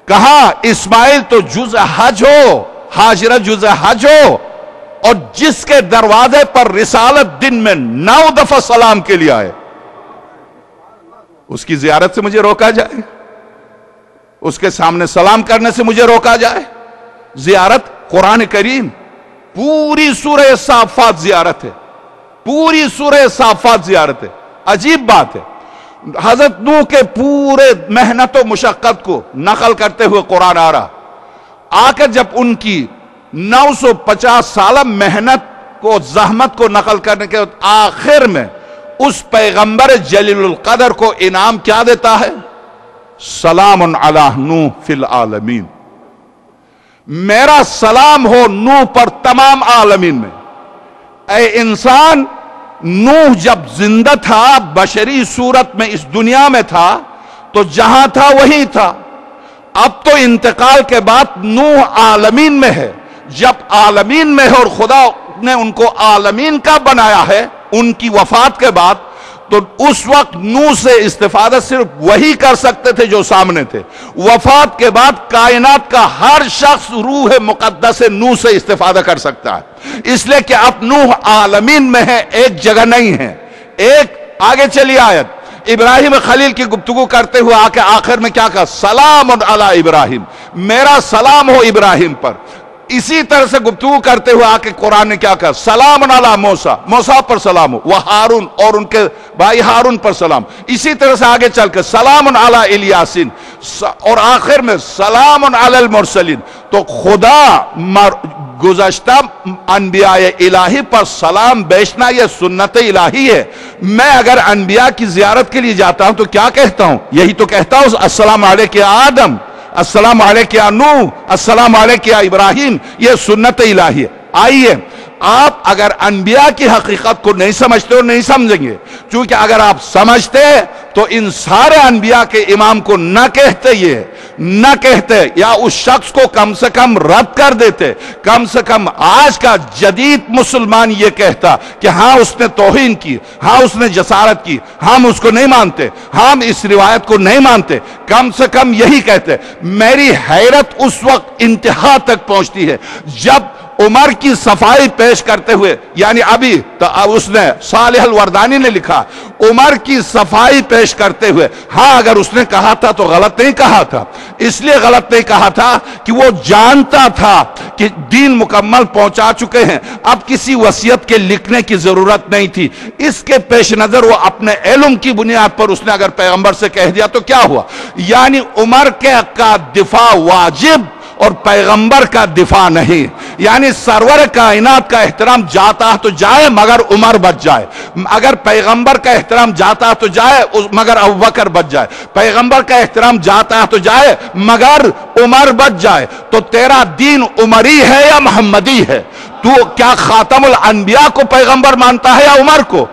کہاں اسماعیل تو جزء حج ہو، ہاجرہ جزء حج ہو، اور جس کے دروازے پر رسالت دن میں 9 دفعہ سلام کے لیے آئے، اس کی زیارت سے مجھے روکا جائے؟ اس کے سامنے سلام کرنے سے مجھے روکا جائے؟ زیارت قرآن کریم پوری سورہ صافات زیارت ہے، پوری سورہ صافات زیارت ہے۔ عجیب بات ہے، حضرت نوح کے پورے محنت و مشقت کو نقل کرتے ہوئے قرآن آ رہا، آ کر جب ان کی 950 سالہ محنت کو، زحمت کو نقل کرنے کے آخر میں اس پیغمبر جلیل القدر کو انعام کیا دیتا ہے؟ سلام علی نوح فی العالمین، میرا سلام ہو نوح پر تمام عالمین میں۔ اے انسان، نوح جب زندہ تھا، بشری صورت میں اس دنیا میں تھا، تو جہاں تھا وہی تھا۔ اب تو انتقال کے بعد نوح عالمین میں ہے۔ جب عالمین میں ہے اور خدا نے ان کو عالمین کا بنایا ہے ان کی وفات کے بعد، تو اس وقت نوح سے استفادہ صرف وہی کر سکتے تھے جو سامنے تھے۔ وفات کے بعد کائنات کا ہر شخص روح مقدس نوح سے استفادہ کر سکتا ہے، اس لیے کہ اب نوح عالمین میں ہے، ایک جگہ نہیں ہے۔ ایک آگے چلی آیت، ابراہیم خلیل کی گفتگو کرتے ہوئے آ کے آخر میں کیا کہا؟ سلام علی ابراہیم، میرا سلام ہو ابراہیم پر۔ اسی طرح سے گفتگو کرتے ہوئے آ کے قرآن نے کیا کہا؟ سلام علی موسیٰ، موسیٰ پر سلام ہو، وہارون، اور ان کے بھائی ہارون پر سلام۔ اسی طرح سے آگے چل کے سلام علی الیاسین، اور آخر میں سلام علی المرسلین۔ تو خدا گزشتہ انبیاء الہی پر سلام بیچنا یہ سنت الہی ہے۔ میں اگر انبیاء کی زیارت کے لیے جاتا ہوں تو کیا کہتا ہوں؟ یہی تو کہتا ہوں، السلام علیک یا آدم، السلام علیک یا نوح، السلام علیک یا ابراہیم۔ یہ سنت الہی ہے۔ آئیے، آپ اگر انبیاء کی حقیقت کو نہیں سمجھتے اور نہیں سمجھیں گے، چونکہ اگر آپ سمجھتے تو ان سارے انبیاء کے امام کو نہ کہتے، یہ نہ کہتے، یا اس شخص کو کم سے کم رد کر دیتے۔ کم سے کم آج کا جدید مسلمان یہ کہتا کہ ہاں اس نے توہین کی، ہاں اس نے جسارت کی، ہم اس کو نہیں مانتے، ہم اس روایت کو نہیں مانتے، کم سے کم یہی کہتے۔ میری حیرت اس وقت انتہا تک پہنچتی ہے جب عمر کی صفائی پیش کرتے ہوئے، یعنی ابھی اس نے صالح الوردانی نے لکھا، عمر کی صفائی پیش کرتے ہوئے، ہاں اگر اس نے کہا تھا تو غلط نہیں کہا تھا، اس لیے غلط نہیں کہا تھا کہ وہ جانتا تھا کہ دین مکمل پہنچا چکے ہیں، اب کسی وصیت کے لکھنے کی ضرورت نہیں تھی۔ اس کے پیش نظر وہ اپنے علم کی بنیاد پر اس نے اگر پیغمبر سے کہہ دیا تو کیا ہوا؟ یعنی عمر کا دفاع واجب اور پیغمبر کا دفاع نہیں۔ یعنی سرور کائنات کا احترام جاتا تو جائے مگر عمر بچ جائے، اگر پیغمبر کا احترام جاتا تو جائے مگر ابوبکر بچ جائے، پیغمبر کا احترام جاتا تو جائے مگر عمر بچ جائے۔ تو تیرا دین عمری ہے یا محمدی ہے؟ تو کیا خاتم الانبیاء کو پیغمبر مانتا ہے یا عمر کو؟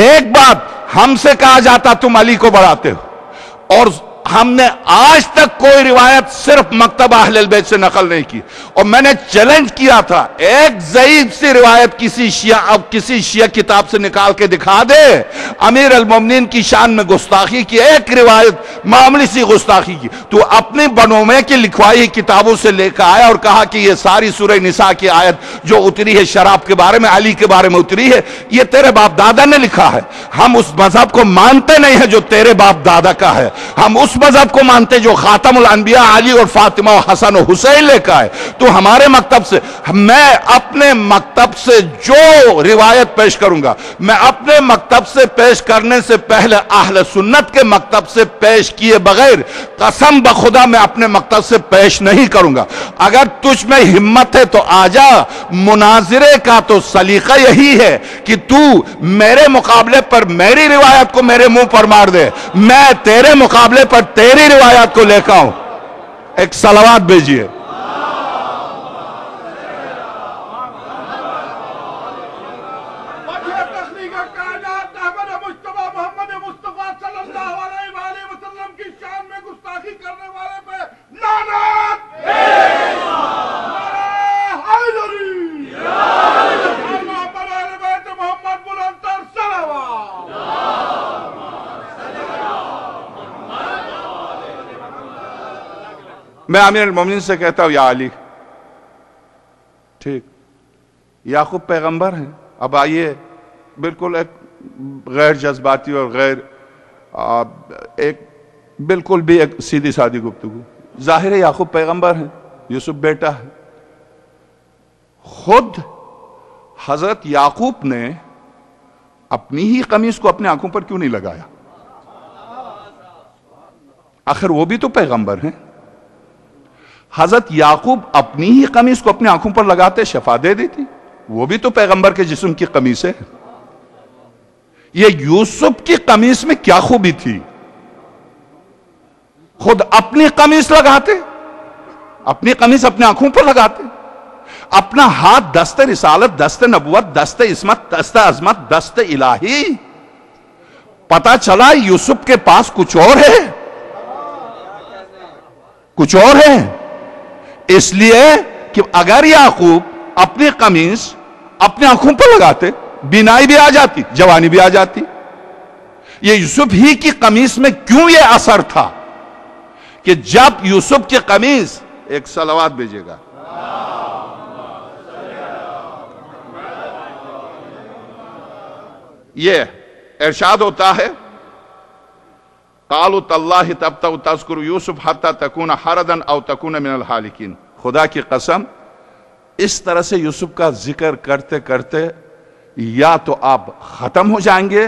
ایک بات ہم سے کہا جاتا تم علی کو بڑھاتے ہو، اور ہم نے آج تک کوئی روایت صرف مکتب اہل البیت سے نقل نہیں کی، اور میں نے چیلنج کیا تھا ایک ضعیف سی روایت کسی شیعہ کتاب سے نکال کے دکھا دے، امیر المومنین کی شان میں گستاخی کی، ایک روایت معمولی سی گستاخی کی، تو اپنی بنومے کی لکھوائی کتابوں سے لے کر آیا اور کہا کہ یہ ساری سورہ نساء کی آیت جو اتری ہے شراب کے بارے میں، علی کے بارے میں اتری ہے، یہ تیرے باپ دادا نے لکھا ہے۔ ہم اس مذہب کو مانتے نہیں ہیں جو تیرے باپ دادا کا ہے، ہم اس اس مذہب کو مانتے جو خاتم الانبیاء علی اور فاطمہ و حسن و حسین لے کر آئے. تو ہمارے مکتب سے، میں اپنے مکتب سے جو روایت پیش کروں گا، میں اپنے مکتب سے پیش کرنے سے پہلے اہل سنت کے مکتب سے پیش کیے بغیر قسم بخدا میں اپنے مکتب سے پیش نہیں کروں گا. اگر تجھ میں ہمت ہے تو آجا. مناظرے کا تو سلیقہ یہی ہے کہ تو میرے مقابلے پر میری روایت کو میرے منہ پر مار دے، میں تیرے مقابلے پر تیری روایت کو لے کر آؤں. ایک صلوات بھیجیے. میں امیر المومنین سے کہتا ہوں یا علی، ٹھیک یعقوب پیغمبر ہیں. اب آئیے بالکل ایک غیر جذباتی اور غیر ایک بالکل بھی ایک سیدھی سادھی گفتگو. ظاہر ہے یعقوب پیغمبر ہیں، یوسف بیٹا ہے. خود حضرت یعقوب نے اپنی ہی قمیص کو اپنے آنکھوں پر کیوں نہیں لگایا؟ آخر وہ بھی تو پیغمبر ہیں. حضرت یعقوب اپنی ہی قمیص کو اپنے آنکھوں پر لگاتے شفا دے دیتی. وہ بھی تو پیغمبر کے جسم کی قمیص ہے. یہ یوسف کی قمیص میں کیا خوبی تھی؟ خود اپنی قمیص لگاتے، اپنی قمیص اپنے آنکھوں پر لگاتے، اپنا ہاتھ دست رسالت، دست نبوت، دست عصمت، دست عظمت، دست الہی. پتا چلا یوسف کے پاس کچھ اور ہے، کچھ اور ہے. اس لیے کہ اگر یعقوب اپنی قمیص اپنے آنکھوں پر لگاتے، بینائی بھی آ جاتی، جوانی بھی آ جاتی. یہ یوسف ہی کی قمیص میں کیوں یہ اثر تھا کہ جب یوسف کی قمیص، ایک صلوات بھیجے گا، یہ ارشاد ہوتا ہے قالوا تاللہ تبتغ تذکر یوسف حتی تکون حردا او تکون من الحالکین. خدا کی قسم اس طرح سے یوسف کا ذکر کرتے کرتے یا تو آپ ختم ہو جائیں گے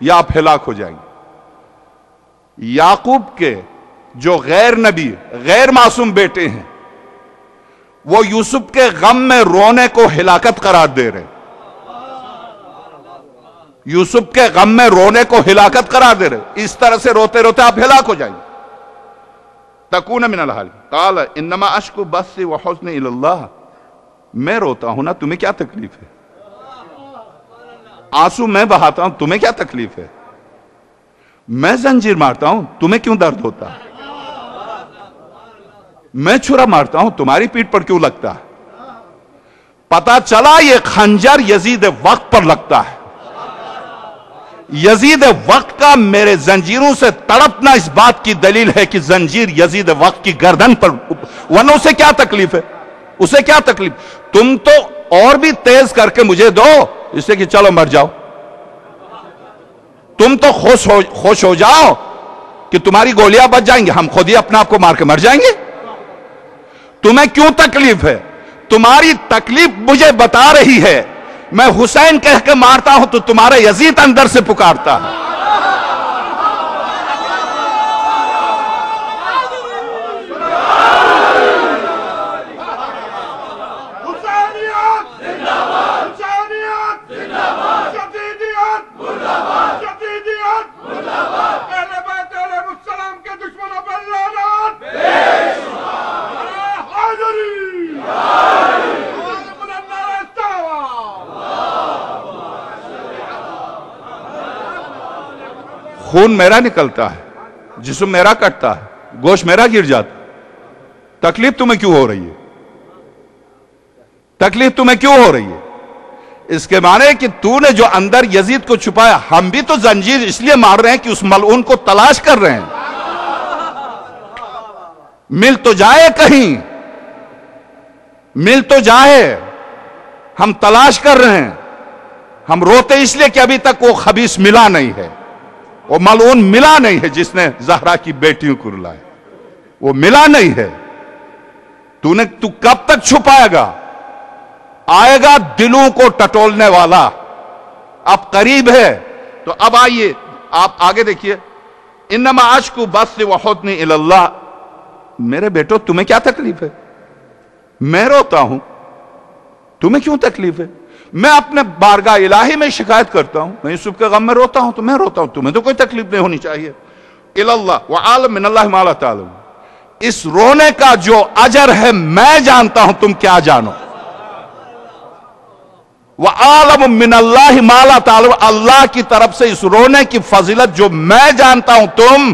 یا آپ ہلاک ہو جائیں گے. یعقوب کے جو غیر نبی، غیر معصوم بیٹے ہیں، وہ یوسف کے غم میں رونے کو ہلاکت قرار دے رہے. یوسف کے غم میں رونے کو ہلاکت قرار دے رہے. اس طرح سے روتے روتے آپ ہلاک ہو جائیں گے. تکون من الحال قال انما اشکو بثی وحزنی الی اللہ. میں روتا ہوں نا، تمہیں کیا تکلیف ہے؟ آنسو میں بہاتا ہوں، تمہیں کیا تکلیف ہے؟ میں زنجیر مارتا ہوں، تمہیں کیوں درد ہوتا ہے؟ میں چھرا مارتا ہوں، تمہاری پیٹھ پر کیوں لگتا ہے؟ پتا چلا یہ خنجر یزید وقت پر لگتا ہے. یزید وقت کا میرے زنجیروں سے تڑپنا اس بات کی دلیل ہے کہ زنجیر یزید وقت کی گردن پر، ورنہ اسے کیا تکلیف ہے؟ اسے کیا تکلیف؟ تم تو اور بھی تیز کر کے مجھے دو، اس سے کہ چلو مر جاؤ. تم تو خوش ہو جاؤ کہ تمہاری گولیاں بچ جائیں گے، ہم خود ہی اپنا آپ کو مار کے مر جائیں گے. تمہیں کیوں تکلیف ہے؟ تمہاری تکلیف مجھے بتا رہی ہے. میں حسین کہہ کے مارتا ہوں تو تمہارا یزید اندر سے پکارتا ہے. خون میرا نکلتا ہے، جسم میرا کٹتا ہے، گوشت میرا گر جاتا. تکلیف تمہیں کیوں ہو رہی ہے؟ تکلیف تمہیں کیوں ہو رہی ہے؟ اس کے معنی کہ تو نے جو اندر یزید کو چھپایا، ہم بھی تو زنجیر اس لیے مار رہے ہیں کہ اس ملعون کو تلاش کر رہے ہیں. مل تو جائے کہیں، مل تو جائے. ہم تلاش کر رہے ہیں. ہم روتے اس لیے کہ ابھی تک وہ خبیث ملا نہیں ہے. وہ ملعون ملا نہیں ہے جس نے زہرا کی بیٹیوں کو رلایا، وہ ملا نہیں ہے۔ تو کب تک چھپائے گا؟ آئے گا دلوں کو ٹٹولنے والا، اب قریب ہے۔ تو اب آئیے آپ آگے دیکھیے، انما اشکو بثی وحزنی الی اللہ۔ میرے بیٹو تمہیں کیا تکلیف ہے؟ میں روتا ہوں، تمہیں کیوں تکلیف ہے؟ میں اپنے بارگاہ الہی میں شکایت کرتا ہوں، میں یوسف کے غم میں روتا ہوں تو میں روتا ہوں، تمہیں تو کوئی تکلیف نہیں ہونی چاہیے۔ الی اللہ وعالم من اللہ ما لا تعلم۔ اس رونے کا جو اجر ہے میں جانتا ہوں، تم کیا جانو۔ وعالم من اللہ ما لا تعلم، اللہ کی طرف سے اس رونے کی فضیلت جو میں جانتا ہوں تم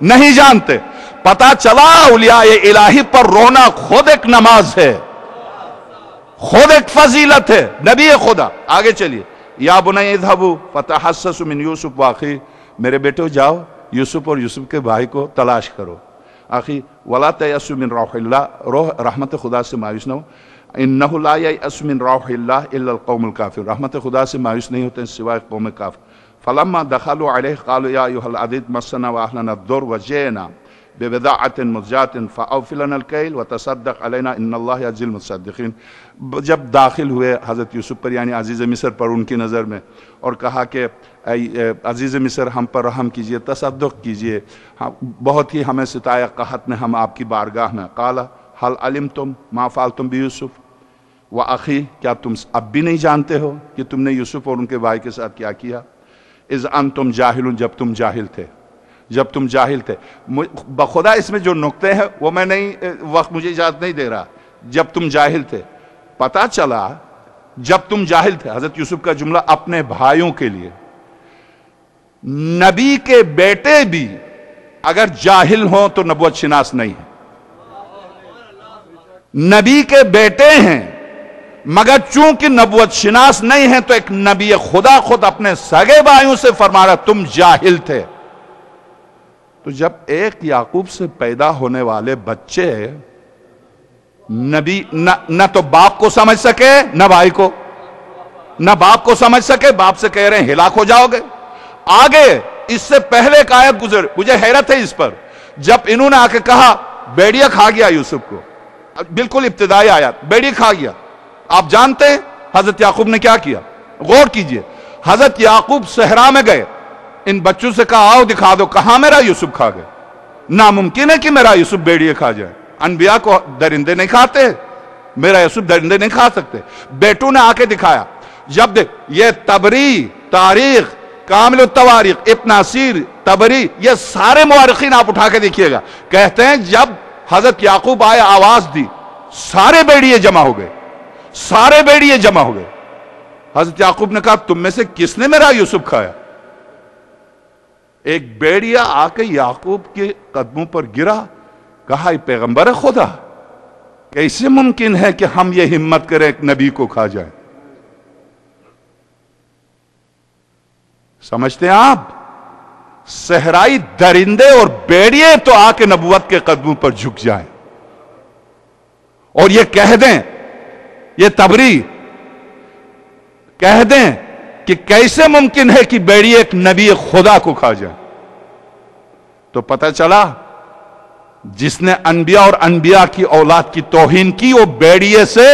نہیں جانتے۔ پتا چلا اولیاء الہی پر رونا خود ایک نماز ہے، خود ایک فضیلت ہے۔ نبی خدا آگے چلیے، یا بنی اذهبوا فتحسسوا من یوسف واخیہ، میرے بیٹو جاؤ یوسف اور یوسف کے بھائی کو تلاش کرو۔ آخی ولا تیأسوا من روح اللہ، روح رحمت خدا سے مایوس نہ ہو، انہ لا ییأس من روح اللہ الا القوم الکافرون، رحمت خدا سے مایوس نہیں ہوتے سوائے قوم کافر۔ فلما دخلوا علیہ قالوا یا ایھا العزیز مسنا واہلنا الضر وجئنا ببضاعۃ مزجاۃ فاوف لنا الکیل وتصدق علینا ان اللہ یجزی المتصدقین۔ جب داخل ہوئے حضرت یوسف پر یعنی عزیز مصر پر ان کی نظر میں، اور کہا کہ اے عزیز مصر ہم پر رحم کیجئے، تصدق کیجئے، بہت ہی ہمیں ستایا قحط نے ہم آپ کی بارگاہ میں۔ قال هل علمتم ما فعلتم بیوسف واخیہ، کیا تم اب بھی نہیں جانتے ہو کہ تم نے یوسف اور ان کے بھائی کے ساتھ کیا کیا؟ اذ انتم جاہلون، جب تم جاہل تھے، جب تم جاہل تھے۔ بخدا اس میں جو نقطے ہیں وہ میں نہیں، وقت مجھے اجازت نہیں دے رہا۔ جب تم جاہل تھے، پتا چلا جب تم جاہل تھے، حضرت یوسف کا جملہ اپنے بھائیوں کے لیے۔ نبی کے بیٹے بھی اگر جاہل ہوں تو نبوت شناس نہیں ہے۔ نبی کے بیٹے ہیں مگر چونکہ نبوت شناس نہیں ہیں، تو ایک نبی خدا خود اپنے سگے بھائیوں سے فرما رہا تم جاہل تھے۔ تو جب ایک یعقوب سے پیدا ہونے والے بچے نبی نہ تو باپ کو سمجھ سکے نہ بھائی کو، نہ باپ کو سمجھ سکے، باپ سے کہہ رہے ہیں ہلاک ہو جاؤ گے۔ آگے اس سے پہلے ایک آیت گزر، مجھے حیرت ہے اس پر، جب انہوں نے آ کے کہا بیڑیا کھا گیا یوسف کو، بالکل ابتدائی آیات، بیڑی کھا گیا۔ آپ جانتے ہیں حضرت یعقوب نے کیا کیا؟ غور کیجئے، حضرت یعقوب صحرا میں گئے، ان بچوں سے کہا آؤ دکھا دو کہاں میرا یوسف کھا گئے۔ ناممکن ہے کہ میرا یوسف بیڑیے کھا جائے، انبیاء کو درندے نہیں کھاتے، میرا یوسف درندے نہیں کھا سکتے۔ بیٹوں نے آ کے دکھایا، جب دیکھ یہ تبری، تاریخ، کامل التواریخ، ابن اسیر، تبری، یہ سارے مورخین آپ اٹھا کے دیکھیے گا، کہتے ہیں جب حضرت یعقوب آئے آواز دی، سارے بیڑیے جمع ہو گئے، سارے بیڑیے جمع ہو گئے۔ حضرت یعقوب نے کہا تم میں سے کس نے میرا یوسف کھایا؟ ایک بیڑیا آ کے یعقوب کے قدموں پر گرا، کہا اے پیغمبر خدا، کیسے ممکن ہے کہ ہم یہ ہمت کریں ایک نبی کو کھا جائیں؟ سمجھتے ہیں آپ؟ صحرائی درندے اور بیڑیے تو آ کے نبوت کے قدموں پر جھک جائیں اور یہ کہہ دیں، یہ تبری کہہ دیں کہ کیسے ممکن ہے کہ بیڑی ایک نبی خدا کو کھا جائے۔ تو پتہ چلا جس نے انبیاء اور انبیاء کی اولاد کی توہین کی وہ بیڑیے سے۔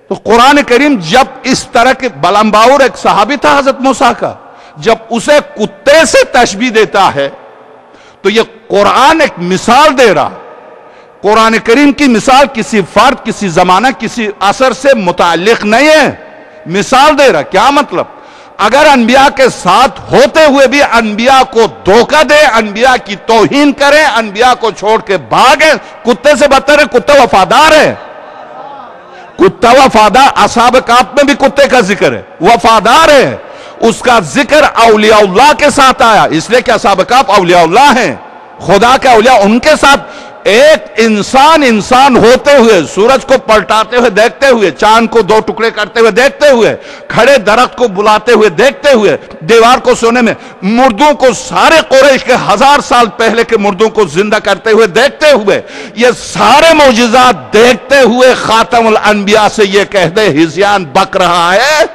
تو قرآن کریم جب اس طرح کے بلمباور ایک صحابی تھا حضرت موسیٰ کا، جب اسے کتے سے تشبیہ دیتا ہے تو یہ قرآن ایک مثال دے رہا۔ قرآن کریم کی مثال کسی فرد، کسی زمانہ، کسی اثر سے متعلق نہیں ہے، مثال دے رہا۔ کیا مطلب؟ اگر انبیاء کے ساتھ ہوتے ہوئے بھی انبیاء کو دھوکہ دے، انبیاء کی توہین کریں، انبیاء کو چھوڑ کے بھاگیں، کتے سے بدتر ہے۔ کتے وفادار ہے، کتا وفادار، اصحاب کہف میں بھی کتے کا ذکر ہے، وفادار ہے۔ اس کا ذکر اولیاء اللہ کے ساتھ آیا، اس لیے کہ اصحاب کہف اولیاء اللہ ہیں، خدا کے اولیاء ان کے ساتھ۔ ایک انسان ہوتے ہوئے، سورج کو پلٹاتے ہوئے دیکھتے ہوئے، چاند کو دو ٹکڑے کرتے ہوئے دیکھتے ہوئے، کھڑے درخت کو بلاتے ہوئے دیکھتے ہوئے، دیوار کو سونے میں، مردوں کو سارے قریش کے 1000 سال پہلے کے مردوں کو زندہ کرتے ہوئے دیکھتے ہوئے، یہ سارے معجزات دیکھتے ہوئے خاتم الانبیاء سے یہ کہہ دے ہذیان بک رہا ہے،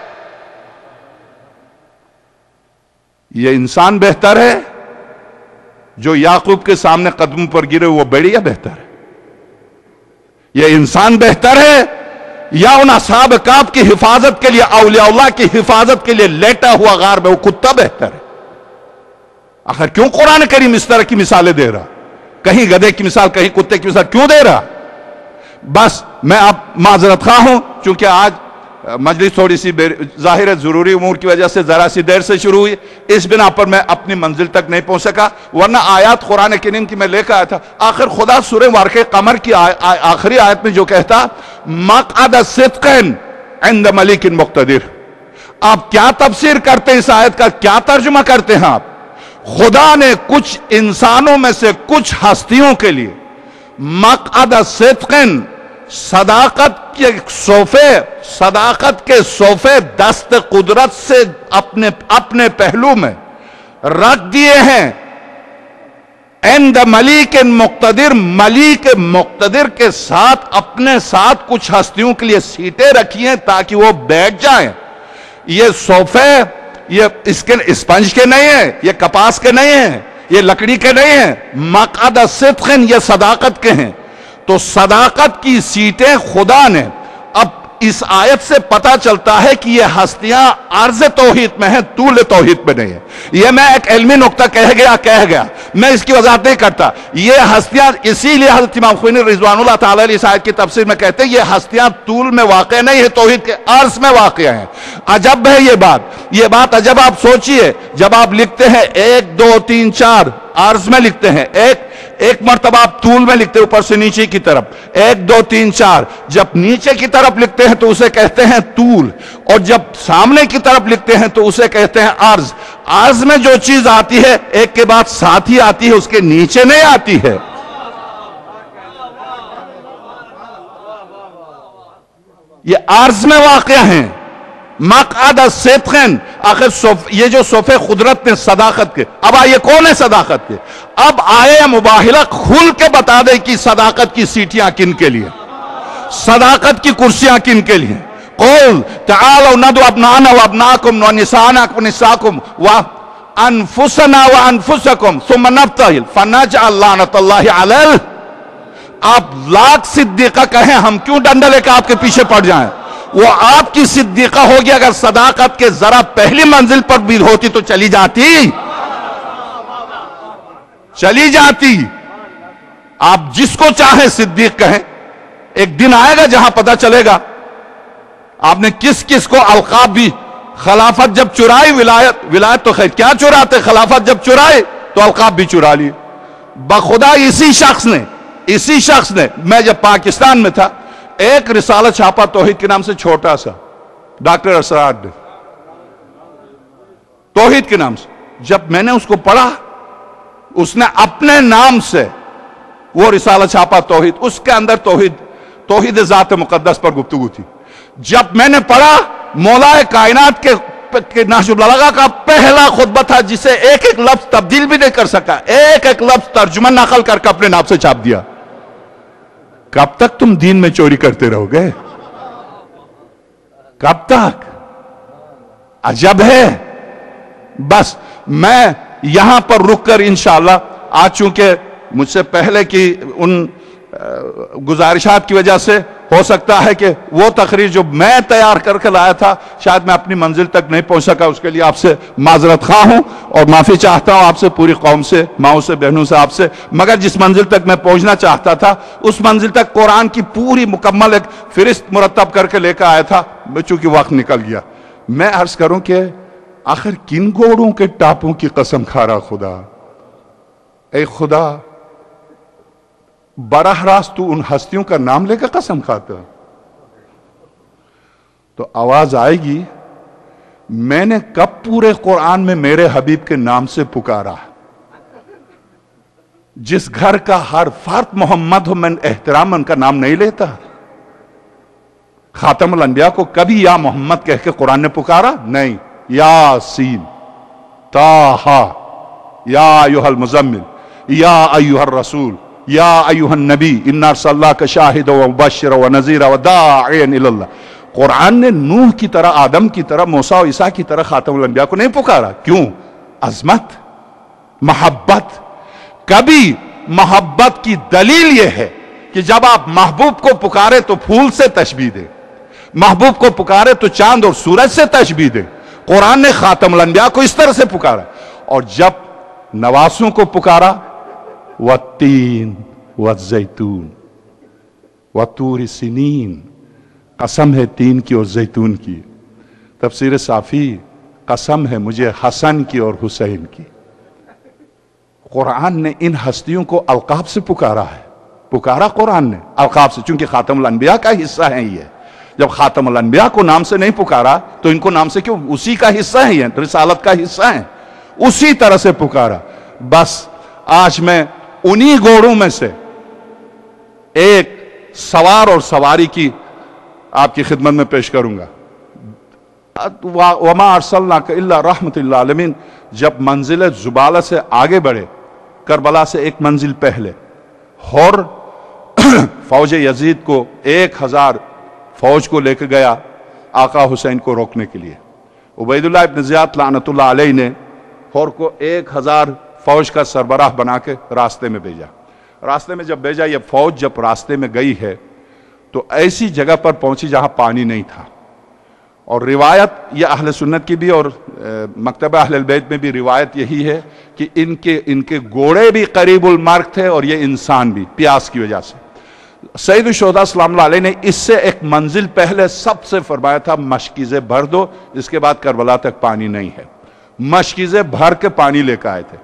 یہ انسان بہتر ہے جو یعقوب کے سامنے قدموں پر گرے وہ بڑھیا بہتر ہے؟ یہ انسان بہتر ہے یا ان اصحاب کہف کی حفاظت کے لیے، اولیاء اللہ کی حفاظت کے لیے لیٹا ہوا غار میں وہ کتا بہتر ہے؟ آخر کیوں قرآن کریم اس طرح کی مثالیں دے رہا؟ کہیں گدھے کی مثال، کہیں کتے کی مثال کیوں دے رہا؟ بس میں اب معذرت خواہ ہوں، چونکہ آج مجلس تھوڑی سی ظاہر ہے ضروری امور کی وجہ سے ذرا سی دیر سے شروع ہوئی، اس بنا پر میں اپنی منزل تک نہیں پہنچ سکا، ورنہ آیات قرآن کریم کی میں لے کر آیا تھا۔ آخر خدا سورہ واقعہ قمر کی آخری آیت میں جو کہتا مقعد صدق عند ملک مقتدر، آپ کیا تفسیر کرتے ہیں اس آیت کا، کیا ترجمہ کرتے ہیں آپ؟ خدا نے کچھ انسانوں میں سے کچھ ہستیوں کے لیے مقعد صدق، صداقت کے صوفے دست قدرت سے اپنے پہلو میں رکھ دیے ہیں، عند ملیک مقتدر، ملیک مقتدر کے ساتھ اپنے ساتھ کچھ ہستیوں کے لیے سیٹیں رکھی ہیں تاکہ وہ بیٹھ جائیں۔ یہ صوفے یہ اسپنج کے نہیں ہیں، یہ کپاس کے نہیں ہیں، یہ لکڑی کے نہیں ہیں، مقعد صدق یہ صداقت کے ہیں۔ تو صداقت کی سیٹیں خدا نے، اب اس آیت سے پتا چلتا ہے کہ یہ ہستیاں عرض توحید میں ہیں، طول توحید میں نہیں ہے۔ یہ میں ایک علمی نقطہ کہہ گیا، میں اس کی وضاحت نہیں کرتا۔ یہ ہستیاں اسی لیے حضرت امام خمینی رضوان اللہ تعالی علیہ اس آیت کی تفسیر میں کہتے ہیں یہ ہستیاں طول میں واقع نہیں ہے، توحید کے عرض میں واقع ہیں۔ عجب ہے یہ بات عجب، آپ سوچئے جب آپ لکھتے ہیں 1 2 3 4 عرض میں لکھتے ہیں، ایک مرتبہ آپ طول میں لکھتے ہیں اوپر سے نیچے کی طرف 1 2 3 4، جب نیچے کی طرف لکھتے ہیں تو اسے کہتے ہیں طول، اور جب سامنے کی طرف لکھتے ہیں تو اسے کہتے ہیں عرض۔ عرض میں جو چیز آتی ہے ایک کے بعد ساتھ ہی آتی ہے، اس کے نیچے نہیں آتی ہے۔ یہ عرض میں واقع ہیں، مقعد صدق، آخر یہ جو صوفے قدرت نے صداقت کے، اب آئیے کون ہے صداقت کے؟ اب آئے مباہلہ کھل کے بتا دے کہ صداقت کی سیٹیاں کن کے لیے، صداقت کی کرسیاں کن کے لیے۔ قول تعالوا ندعو ابناءنا وابناءکم ونساءنا ونساءکم وانفسنا وانفسکم ثم نبتہل فنجعل لعنت اللہ علیہ۔ آپ لاکھ صدیقہ کہیں، ہم کیوں ڈنڈا لے کے آپ کے پیچھے پڑ جائیں؟ وہ آپ کی صدیقہ ہوگی، اگر صداقت کے ذرا پہلی منزل پر بھی ہوتی تو چلی جاتی۔ آپ جس کو چاہیں صدیق کہیں، ایک دن آئے گا جہاں پتہ چلے گا آپ نے کس کو القاب بھی، خلافت جب چرائی، ولایت تو خیر کیا چراتے، خلافت جب چرائی تو القاب بھی چرا لی۔ بخدا اسی شخص نے میں جب پاکستان میں تھا ایک رسالہ چھاپا توحید کے نام سے، چھوٹا سا، ڈاکٹر اسرار نے، توحید کے نام سے۔ جب میں نے اس کو پڑھا، اس نے اپنے نام سے وہ رسالہ چھاپا توحید، اس کے اندر توحید ذات مقدس پر گفتگو تھی۔ جب میں نے پڑھا، مولا کائنات کے نہج البلاغہ کا پہلا خطبہ تھا جسے ایک لفظ تبدیل بھی نہیں کر سکا، ایک لفظ ترجمہ نقل کر کے اپنے نام سے چھاپ دیا۔ کب تک تم دین میں چوری کرتے رہو گے؟ کب تک؟ عجب ہے۔ بس میں یہاں پر رک کر انشاءاللہ، آج چونکہ مجھ سے پہلے کی ان گزارشات کی وجہ سے ہو سکتا ہے کہ وہ تقریر جو میں تیار کر کے لایا تھا شاید میں اپنی منزل تک نہیں پہنچ سکا، اس کے لیے آپ سے معذرت خواہ ہوں اور معافی چاہتا ہوں آپ سے، پوری قوم سے، ماؤں سے، بہنوں سے، آپ سے۔ مگر جس منزل تک میں پہنچنا چاہتا تھا اس منزل تک قرآن کی پوری مکمل ایک فہرست مرتب کر کے لے کر آیا تھا، چونکہ وقت نکل گیا۔ میں عرض کروں کہ آخر کن گھوڑوں کے ٹاپوں کی قسم کھا رہا خدا؟ اے خدا، براہ راست تو ان ہستیوں کا نام لے کر قسم کھاتا، تو آواز آئے گی میں نے کب پورے قرآن میں میرے حبیب کے نام سے پکارا؟ جس گھر کا ہر فرد محمد ہو، میں احترام کا نام نہیں لیتا۔ خاتم الانبیاء کو کبھی یا محمد کہہ کے قرآن نے پکارا؟ نہیں۔ یاسین، طٰہٰ، یا ایھا المزمل، یا ایھا الرسول، یا ایھا النبی انا ارسلناک شاہدا ومبشرا ونذیرا وداعیا الی اللہ۔ قرآن نے نوح کی طرح، آدم کی طرح، موسیٰ و عیسیٰ کی طرح خاتم الانبیاء کو نہیں پکارا۔ کیوں؟ عظمت، محبت. کبھی محبت کی دلیل یہ ہے کہ جب آپ محبوب کو پکارے تو پھول سے تشبیہ دیں، محبوب کو پکارے تو چاند اور سورج سے تشبیہ دیں. قرآن نے خاتم الانبیاء کو اس طرح سے پکارا. اور جب نواسوں کو پکارا، والتین والزیتون وطور سنین، قسم ہے تین کی اور زیتون کی. تفسیر صافی، قسم ہے مجھے حسن کی اور حسین کی. قرآن نے ان ہستیوں کو القاب سے پکارا ہے، پکارا قرآن نے القاب سے، چونکہ خاتم الانبیاء کا حصہ ہیں یہ. جب خاتم الانبیاء کو نام سے نہیں پکارا تو ان کو نام سے کیوں؟ اسی کا حصہ ہیں، یہ رسالت کا حصہ ہیں، اسی طرح سے پکارا. بس آج میں انہی گھوڑوں میں سے ایک سوار اور سواری کی آپ کی خدمت میں پیش کروں گا. وما ارسلناک الا رحمت للعالمین. جب منزل زبالہ سے آگے بڑھے، کربلا سے ایک منزل پہلے، ہور فوج یزید کو 1000 فوج کو لے کے گیا آقا حسین کو روکنے کے لیے. عبید اللہ ابن زیاد لعنت اللہ علیہ نے ہور کو 1000 فوج کا سربراہ بنا کے راستے میں بھیجا. راستے میں جب بھیجا، یہ فوج جب راستے میں گئی ہے تو ایسی جگہ پر پہنچی جہاں پانی نہیں تھا. اور روایت یہ اہل سنت کی بھی اور مکتبہ اہل البیت میں بھی روایت یہی ہے کہ ان کے گھوڑے بھی قریب المرگ تھے اور یہ انسان بھی، پیاس کی وجہ سے. سید الشہداء سلام اللہ علیہ نے اس سے ایک منزل پہلے سب سے فرمایا تھا مشکیزیں بھر دو، اس کے بعد کربلا تک پانی نہیں ہے. مشکیزیں بھر کے پانی لے کے آئے تھے.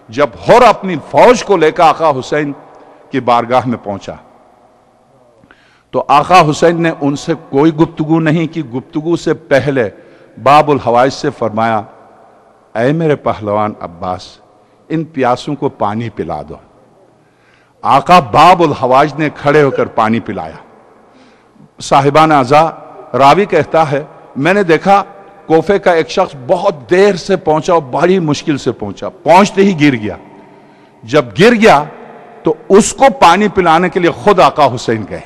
جب ہور اپنی فوج کو لے کر آقا حسین کی بارگاہ میں پہنچا تو آقا حسین نے ان سے کوئی گفتگو نہیں کی. گفتگو سے پہلے باب الحوائج سے فرمایا، اے میرے پہلوان عباس، ان پیاسوں کو پانی پلا دو. آقا باب الحوائج نے کھڑے ہو کر پانی پلایا. صاحبان عزا، راوی کہتا ہے میں نے دیکھا کوفے کا ایک شخص بہت دیر سے پہنچا اور بڑی مشکل سے پہنچا، پہنچتے ہی گر گیا. جب گر گیا تو اس کو پانی پلانے کے لیے خود آقا حسین گئے.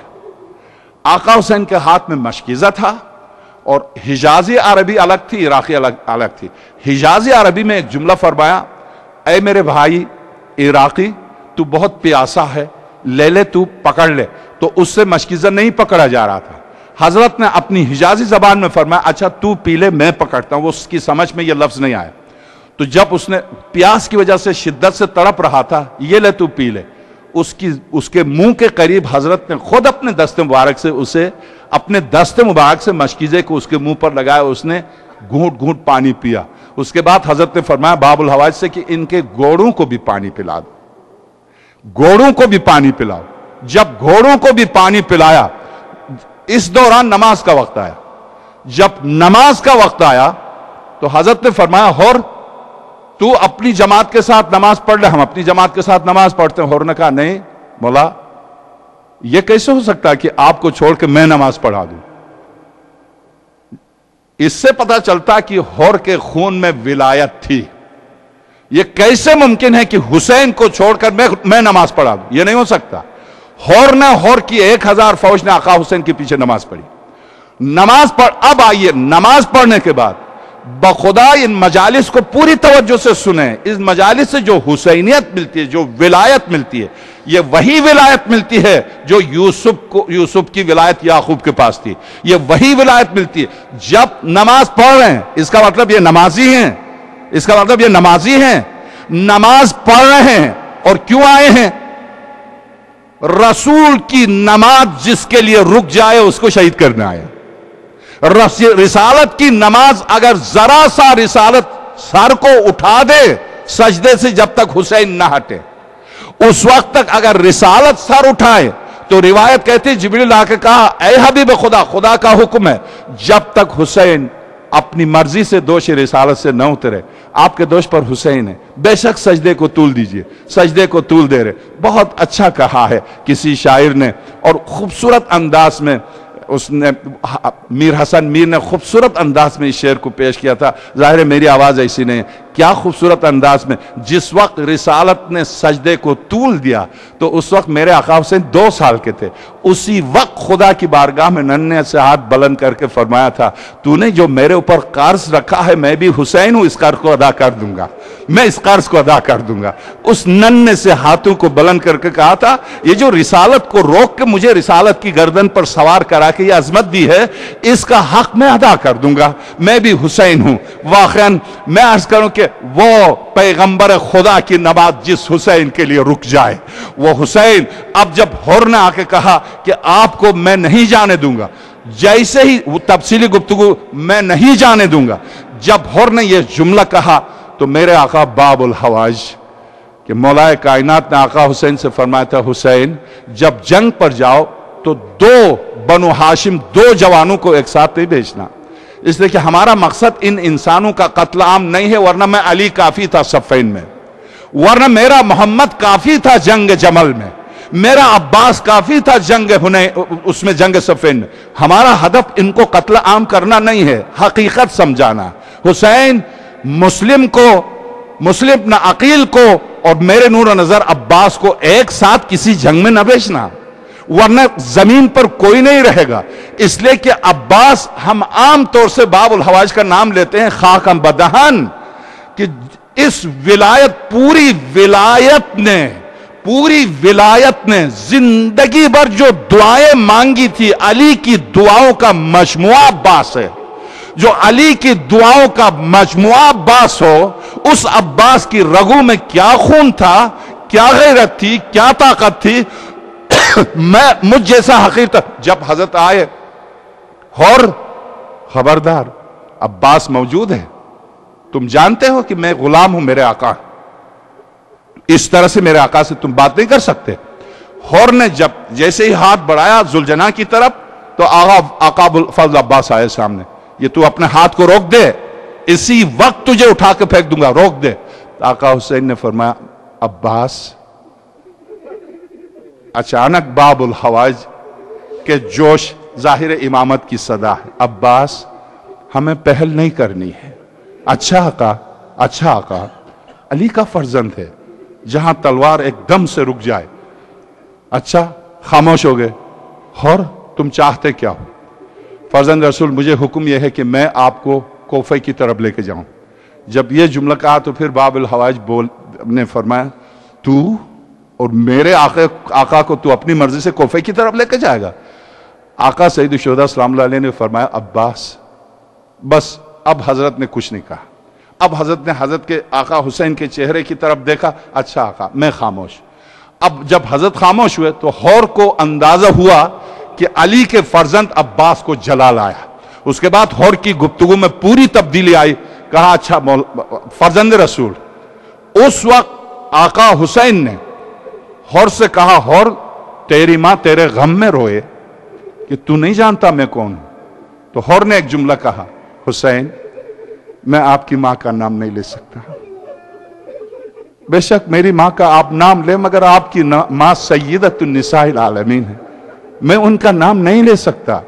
آقا حسین کے ہاتھ میں مشکیزہ تھا اور حجازی عربی الگ تھی، عراقی الگ تھی. حجازی عربی میں ایک جملہ فرمایا، اے میرے بھائی عراقی، تو بہت پیاسا ہے، لے لے، تو پکڑ لے. تو اس سے مشکیزہ نہیں پکڑا جا رہا تھا. حضرت نے اپنی حجازی زبان میں فرمایا، اچھا تو پی لے، میں پکڑتا ہوں. وہ اس کی سمجھ میں یہ لفظ نہیں آیا. تو جب اس نے پیاس کی وجہ سے شدت سے تڑپ رہا تھا، یہ لے تو پی لے، اس کے منہ کے قریب حضرت نے خود اپنے دست مبارک سے اسے اپنے دست مبارک سے مشکیزے کو اس کے منہ پر لگایا. اس نے گھونٹ گھونٹ پانی پیا. اس کے بعد حضرت نے فرمایا باب الحوائج سے کہ ان کے گھوڑوں کو بھی پانی پلا دو، گھوڑوں کو بھی پانی پلاؤ. جب گھوڑوں کو بھی پانی پلایا، اس دوران نماز کا وقت آیا. جب نماز کا وقت آیا تو حضرت نے فرمایا، ہور تو اپنی جماعت کے ساتھ نماز پڑھ لے، ہم اپنی جماعت کے ساتھ نماز پڑھتے ہیں. ہور نے کہا نہیں مولا، یہ کیسے ہو سکتا ہے کہ آپ کو چھوڑ کے میں نماز پڑھا دوں. اس سے پتا چلتا کہ ہور کے خون میں ولایت تھی. یہ کیسے ممکن ہے کہ حسین کو چھوڑ کر میں نماز پڑھا دوں؟ یہ نہیں ہو سکتا. ہور کی 1000 فوج نے آقا حسین کے پیچھے نماز پڑھی. نماز پڑھ. اب آئیے نماز پڑھنے کے بعد بخدا ان مجالس کو پوری توجہ سے سنیں. اس مجالس سے جو حسینیت ملتی ہے، جو ولایت ملتی ہے، یہ وہی ولایت ملتی ہے جو یوسف کی ولایت یعقوب کے پاس تھی. یہ وہی ولایت ملتی ہے. جب نماز پڑھ رہے ہیں اس کا مطلب یہ نمازی ہیں، اس کا مطلب یہ نمازی ہیں، نماز پڑھ رہے ہیں. اور کیوں آئے ہیں؟ رسول کی نماز جس کے لیے رک جائے اس کو شہید کرنے آئے. رسالت کی نماز اگر ذرا سا رسالت سر کو اٹھا دے سجدے سے جب تک حسین نہ ہٹے، اس وقت تک اگر رسالت سر اٹھائے تو روایت کہتی ہے جبریل آ کے کہا، اے حبیب خدا، خدا کا حکم ہے جب تک حسین اپنی مرضی سے دوش رسالت سے نہ اترے، آپ کے دوش پر حسین ہے، بے شک سجدے کو طول دیجئے. سجدے کو طول دے رہے. بہت اچھا کہا ہے کسی شاعر نے اور خوبصورت انداز میں اس نے، میر حسن میر نے خوبصورت انداز میں اس شعر کو پیش کیا تھا. ظاہر ہے میری آواز ایسی نہیں ہے. کیا خوبصورت انداز میں جس وقت رسالت نے سجدے کو طول دیا تو اس وقت میرے آقا حسین 2 سال کے تھے. اسی وقت خدا کی بارگاہ میں ننھے سے ہاتھ بلند کر کے فرمایا تھا تو نے جو میرے اوپر قرض رکھا ہے میں بھی حسین ہوں, اس قرض کو ادا کر دوں گا, میں اس قرض کو ادا کر دوں گا. اس ننھے سے ہاتھوں کو بلند کر کے کہا تھا یہ جو رسالت کو روک کے مجھے رسالت کی گردن پر سوار کرا کے یہ عظمت دی ہے اس کا حق میں ادا کر دوں گا, میں بھی حسین ہوں. واقعاً میں عرض کروں کہ وہ پیغمبر خدا کی نبات جس حسین کے لیے رک جائے, وہ حسین اب جب حر نے آ کے کہا کہ آپ کو میں نہیں جانے دوں گا, جیسے ہی وہ تفصیلی گفتگو میں نہیں جانے دوں گا, جب حر نے یہ جملہ کہا تو میرے آقا باب الحوائج کہ مولا کائنات نے آقا حسین سے فرمایا تھا حسین جب جنگ پر جاؤ تو 2 بنو ہاشم 2 جوانوں کو ایک ساتھ نہیں بھیجنا, اس لیے کہ ہمارا مقصد ان انسانوں کا قتل عام نہیں ہے, ورنہ میں علی کافی تھا صفین میں, ورنہ میرا محمد کافی تھا جنگ جمل میں, میرا عباس کافی تھا جنگ اس میں جنگ صفین میں. ہمارا ہدف ان کو قتل عام کرنا نہیں ہے, حقیقت سمجھانا. حسین مسلم نہ عقیل کو اور میرے نور و نظر عباس کو ایک ساتھ کسی جنگ میں نہ بیچنا, ورنہ زمین پر کوئی نہیں رہے گا. اس لیے کہ عباس ہم عام طور سے باب الحوائج کا نام لیتے ہیں خاکم بدہن کہ اس ولایت پوری ولایت نے زندگی بھر جو دعائیں مانگی تھی علی کی دعاؤں کا مجموعہ عباس ہے. جو علی کی دعاؤں کا مجموعہ عباس ہو, اس عباس کی رگوں میں کیا خون تھا, کیا غیرت تھی, کیا طاقت تھی. مجھ جیسا حقیر تھا. جب حضرت آئے اور خبردار عباس موجود ہے, تم جانتے ہو کہ میں غلام ہوں میرے آقا, اس طرح سے میرے آقا سے تم بات نہیں کر سکتے. حور نے جب جیسے ہی ہاتھ بڑھایا ذوالجناح کی طرف تو آقا ابوالفضل عباس آئے سامنے, یہ تو اپنے ہاتھ کو روک دے, اسی وقت تجھے اٹھا کے پھینک دوں گا, روک دے. آقا حسین نے فرمایا عباس. اچانک باب الحوائج کے جوش ظاہر امامت کی صدا ہے, عباس ہمیں پہل نہیں کرنی ہے. اچھا آقا, علی کا فرزند ہے, جہاں تلوار ایک دم سے رک جائے. اچھا خاموش ہو گئے. اور تم چاہتے کیا ہو؟ فرزند رسول مجھے حکم یہ ہے کہ میں آپ کو کوفے کی طرف لے کے جاؤں. جب یہ جملہ کہا تو پھر باب الحوائج نے فرمایا تو اور میرے آقا کو تو اپنی مرضی سے کوفے کی طرف لے کے جائے گا؟ آقا سید الشہداء سلام اللہ علیہ نے فرمایا عباس بس. اب حضرت نے کچھ نہیں کہا. اب حضرت نے حضرت کے آقا حسین کے چہرے کی طرف دیکھا. اچھا آقا میں خاموش. اب جب حضرت خاموش ہوئے تو حور کو اندازہ ہوا کہ علی کے فرزند عباس کو جلال آیا. اس کے بعد حور کی گفتگو میں پوری تبدیلی آئی. کہا اچھا فرزند رسول. اس وقت آقا حسین نے حور سے کہا حور تیری ماں تیرے غم میں روئے کہ تو نہیں جانتا میں کون ہوں. تو حور نے ایک جملہ کہا حسین میں آپ کی ماں کا نام نہیں لے سکتا. بے شک میری ماں کا آپ نام لے مگر آپ کی ماں سیدۃ النساء العالمین ہے, میں ان کا نام نہیں لے سکتا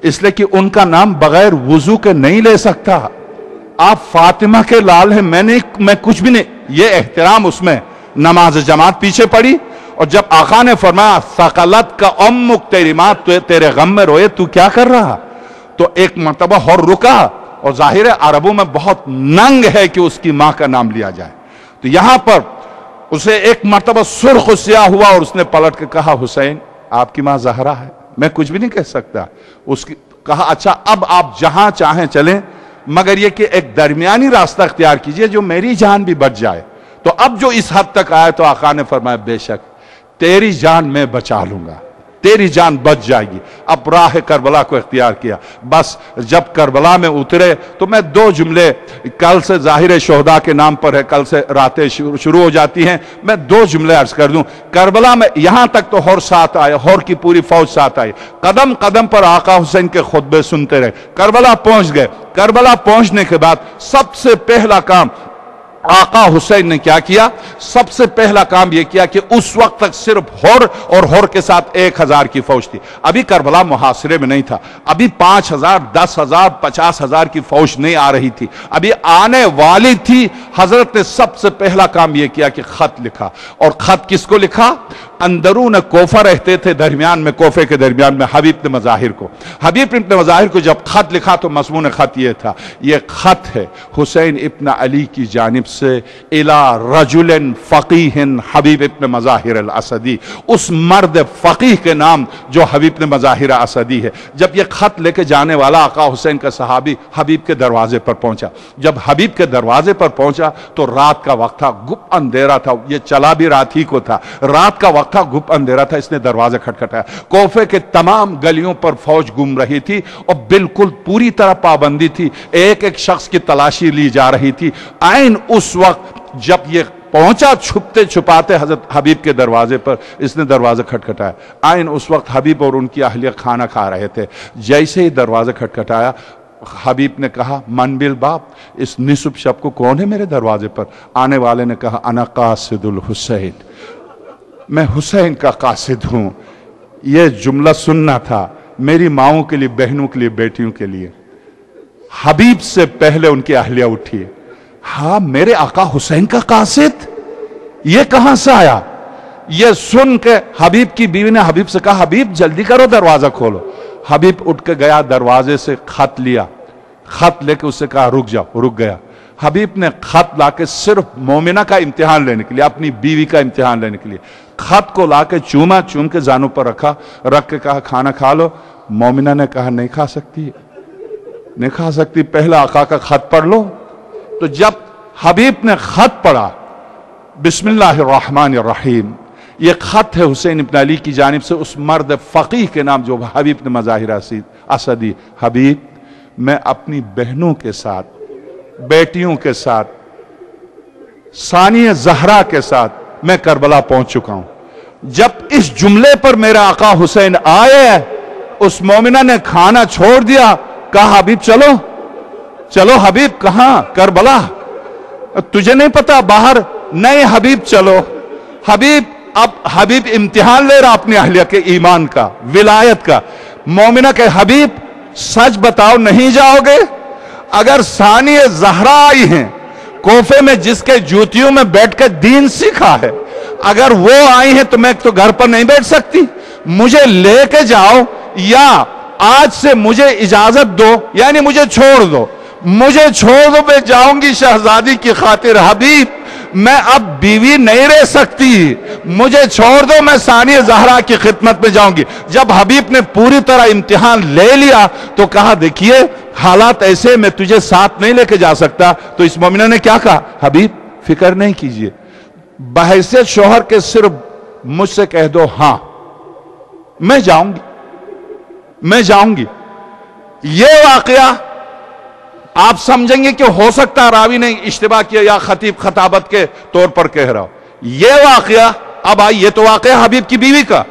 اس لیے کہ ان کا نام بغیر وضو کے نہیں لے سکتا. آپ فاطمہ کے لال ہیں, میں کچھ بھی نہیں. یہ احترام اس میں نماز جماعت پیچھے پڑی. اور جب آقا نے فرمایا ثقلت کا امک تیری ماں تیرے غم میں روئے تو کیا کر رہا, تو ایک مرتبہ اور رکا. اور ظاہر عربوں میں بہت ننگ ہے کہ اس کی ماں کا نام لیا جائے. تو یہاں پر اسے ایک مرتبہ سرخ و سیاہ ہوا اور اس نے پلٹ کے کہا حسین آپ کی ماں زہرا ہے, میں کچھ بھی نہیں کہہ سکتا. اس کی کہا اچھا اب آپ جہاں چاہیں چلیں مگر یہ کہ ایک درمیانی راستہ اختیار کیجئے جو میری جان بھی بچ جائے. تو اب جو اس حد تک آئے تو آقا نے فرمایا بے شک تیری جان میں بچا لوں گا, تیری جان بچ جائے گی. اب راہ کربلا کو اختیار کیا. بس جب کربلا میں اترے تو میں 2 جملے, کل سے ظاہر شہداء کے نام پر ہے, کل سے راتیں شروع ہو جاتی ہیں, میں 2 جملے عرض کر دوں. کربلا میں یہاں تک تو حور ساتھ آئے, حور کی پوری فوج ساتھ آئی, قدم قدم پر آقا حسین کے خطبے سنتے رہے. کربلا پہنچ گئے. کربلا پہنچنے کے بعد سب سے پہلا کام آقا حسین نے کیا کیا؟ سب سے پہلا کام یہ کیا کہ اس وقت تک صرف ہور اور ہور کے ساتھ 1000 کی فوج تھی. ابھی کربلا محاصرے میں نہیں تھا. ابھی 5000 10,000 50,000 کی فوج نہیں آ رہی تھی, ابھی آنے والی تھی. حضرت نے سب سے پہلا کام یہ کیا کہ خط لکھا. اور خط کس کو لکھا؟ اندرون کوفہ رہتے تھے, درمیان میں کوفے کے درمیان میں حبیب بن مظاہر کو. حبیب بن مظاہر کو جب خط لکھا تو مضمون خط یہ تھا, یہ خط ہے حسین ابن علی کی جانب سے الی رجل فقیہ حبیب ابن مظاہر الاسدی, اس مرد فقیہ کے نام جو حبیب بن مظاہر اسدی ہے. جب یہ خط لے کے جانے والا آقا حسین کا صحابی حبیب کے دروازے پر پہنچا, جب حبیب کے دروازے پر پہنچا تو رات کا وقت تھا, گپ اندھیرا تھا. یہ چلا بھی رات ہی کو تھا, رات کا وقت تھا, گپ اندھیرا تھا. اس نے دروازہ کھٹکھٹایا. کوفے کے تمام گلیوں پر فوج گھوم رہی تھی اور بالکل پوری طرح پابندی تھی, ایک ایک شخص کی تلاشی لی جا رہی تھی. عین اس وقت جب یہ پہنچا چھپتے چھپاتے حضرت حبیب کے دروازے پر, اس نے دروازہ کھٹکھٹایا. عین اس وقت حبیب اور ان کی اہلیہ کھانا کھا رہے تھے. جیسے ہی دروازہ کھٹکھٹایا حبیب نے کہا من بالباب, اس نصف شب کو کون ہے میرے دروازے پر؟ آنے والے نے کہا انا قاصد الحسین, میں حسین کا قاصد ہوں. یہ جملہ سننا تھا میری ماؤں کے لیے, بہنوں کے لیے, بیٹیوں کے لیے. حبیب سے پہلے ان کی اہلیہ اٹھی, ہاں میرے آقا حسین کا قاصد, یہ کہاں سے آیا؟ یہ سن کے حبیب کی بیوی نے حبیب سے کہا حبیب جلدی کرو دروازہ کھولو. حبیب اٹھ کے گیا, دروازے سے خط لیا, خط لے کے اس سے کہا رک جاؤ. رک گیا. حبیب نے خط لا کے صرف مومنہ کا امتحان لینے کے لیے, اپنی بیوی کا امتحان لینے کے لیے خط کو لا کے چوما, چوم کے زانوں پر رکھا, رکھ کے کہا کھانا کھا لو. مومنہ نے کہا نہیں کھا سکتی, نہیں کھا سکتی, پہلا آقا کا خط پڑھ لو. تو جب حبیب نے خط پڑھا, بسم اللہ الرحمن الرحیم, یہ خط ہے حسین ابن علی کی جانب سے اس مرد فقیہ کے نام جو حبیب بن مظاہر اسدی. حبیب میں اپنی بہنوں کے ساتھ, بیٹیوں کے ساتھ, ثانیہ زہرا کے ساتھ میں کربلا پہنچ چکا ہوں. جب اس جملے پر میرا آقا حسین آئے, اس مومنہ نے کھانا چھوڑ دیا, کہا حبیب چلو. چلو حبیب کہاں؟ کربلا. تجھے نہیں پتا باہر؟ نہیں حبیب چلو. حبیب اب حبیب امتحان لے رہا اپنی اہلیہ کے ایمان کا, ولایت کا. مومنہ کہ حبیب سچ بتاؤ نہیں جاؤ گے؟ اگر ثانیہ زہرا آئی ہیں کوفے میں, جس کے جوتیوں میں بیٹھ کے دین سیکھا ہے, اگر وہ آئی ہیں تو میں تو گھر پر نہیں بیٹھ سکتی, مجھے لے کے جاؤ یا آج سے مجھے اجازت دو, یعنی مجھے چھوڑ دو. مجھے چھوڑ دو, میں جاؤں گی شہزادی کی خاطر. حبیب میں اب بیوی نہیں رہ سکتی, مجھے چھوڑ دو, میں ثانیہ زہرا کی خدمت میں جاؤں گی. جب حبیب نے پوری طرح امتحان لے لیا تو کہا دیکھیے حالات ایسے, میں تجھے ساتھ نہیں لے کے جا سکتا. تو اس مومنہ نے کیا کہا؟ حبیب فکر نہیں کیجئے, بحیثیت شوہر کے صرف مجھ سے کہہ دو ہاں میں جاؤں گی, میں جاؤں گی. یہ واقعہ آپ سمجھیں گے کہ ہو سکتا راوی نے اشتباہ کیا یا خطیب خطابت کے طور پر کہہ رہا ہو. یہ واقعہ اب آئی, یہ تو واقعہ حبیب کی بیوی کا.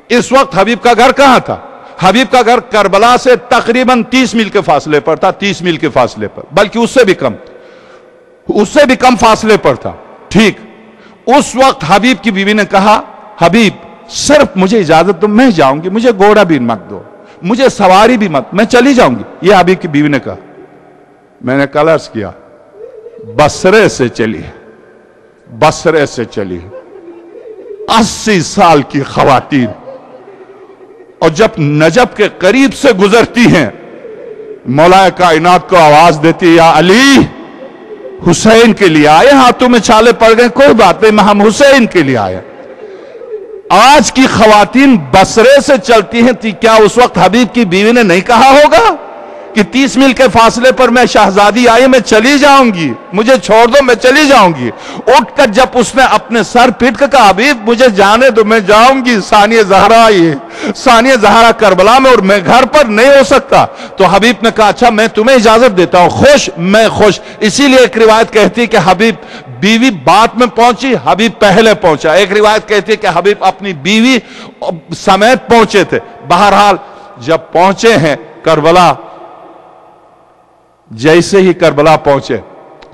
اس وقت حبیب کا گھر کہاں تھا؟ حبیب کا گھر کربلا سے تقریباً 30 میل کے فاصلے پر تھا, 30 میل کے فاصلے پر, بلکہ اس سے بھی کم, اس سے بھی کم فاصلے پر تھا. ٹھیک اس وقت حبیب کی بیوی نے کہا حبیب صرف مجھے اجازت دو, میں جاؤں گی, مجھے گھوڑا بھی مت دو, مجھے سواری بھی مت, میں چلی جاؤں گی. یہ حبیب کی بیوی نے کہا. میں نے کل عرض کیا بصرے سے چلی, بصرے سے چلی 80 سال کی خواتین, اور جب نجف کے قریب سے گزرتی ہیں مولا کائنات کو آواز دیتی یا علی حسین کے لیے آئے, ہاتھوں میں چھالے پڑ گئے, کوئی بات نہیں, ہم حسین کے لیے آئے. آج کی خواتین بصرے سے چلتی ہیں, کیا اس وقت حبیب کی بیوی نے نہیں کہا ہوگا کہ 30 میل کے فاصلے پر میں شہزادی آئی, میں چلی جاؤں گی, مجھے چھوڑ دو, میں چلی جاؤں گی. اٹھ کر جب اس نے اپنے سر پیٹ کر کہا حبیب مجھے جانے دو, میں جاؤں گی, ثانیہ زہرا آئی ہے, ثانیہ زہرا کربلا میں, اور میں گھر پر نہیں ہو سکتا. تو حبیب نے کہا اچھا میں تمہیں اجازت دیتا ہوں, خوش, میں خوش. اسی لیے ایک روایت کہتی ہے کہ حبیب بیوی بعد میں پہنچی, حبیب پہلے پہنچا. ایک روایت کہتی ہے کہ حبیب اپنی بیوی سمیت پہنچے تھے. بہرحال جب پہنچے ہیں کربلا, جیسے ہی کربلا پہنچے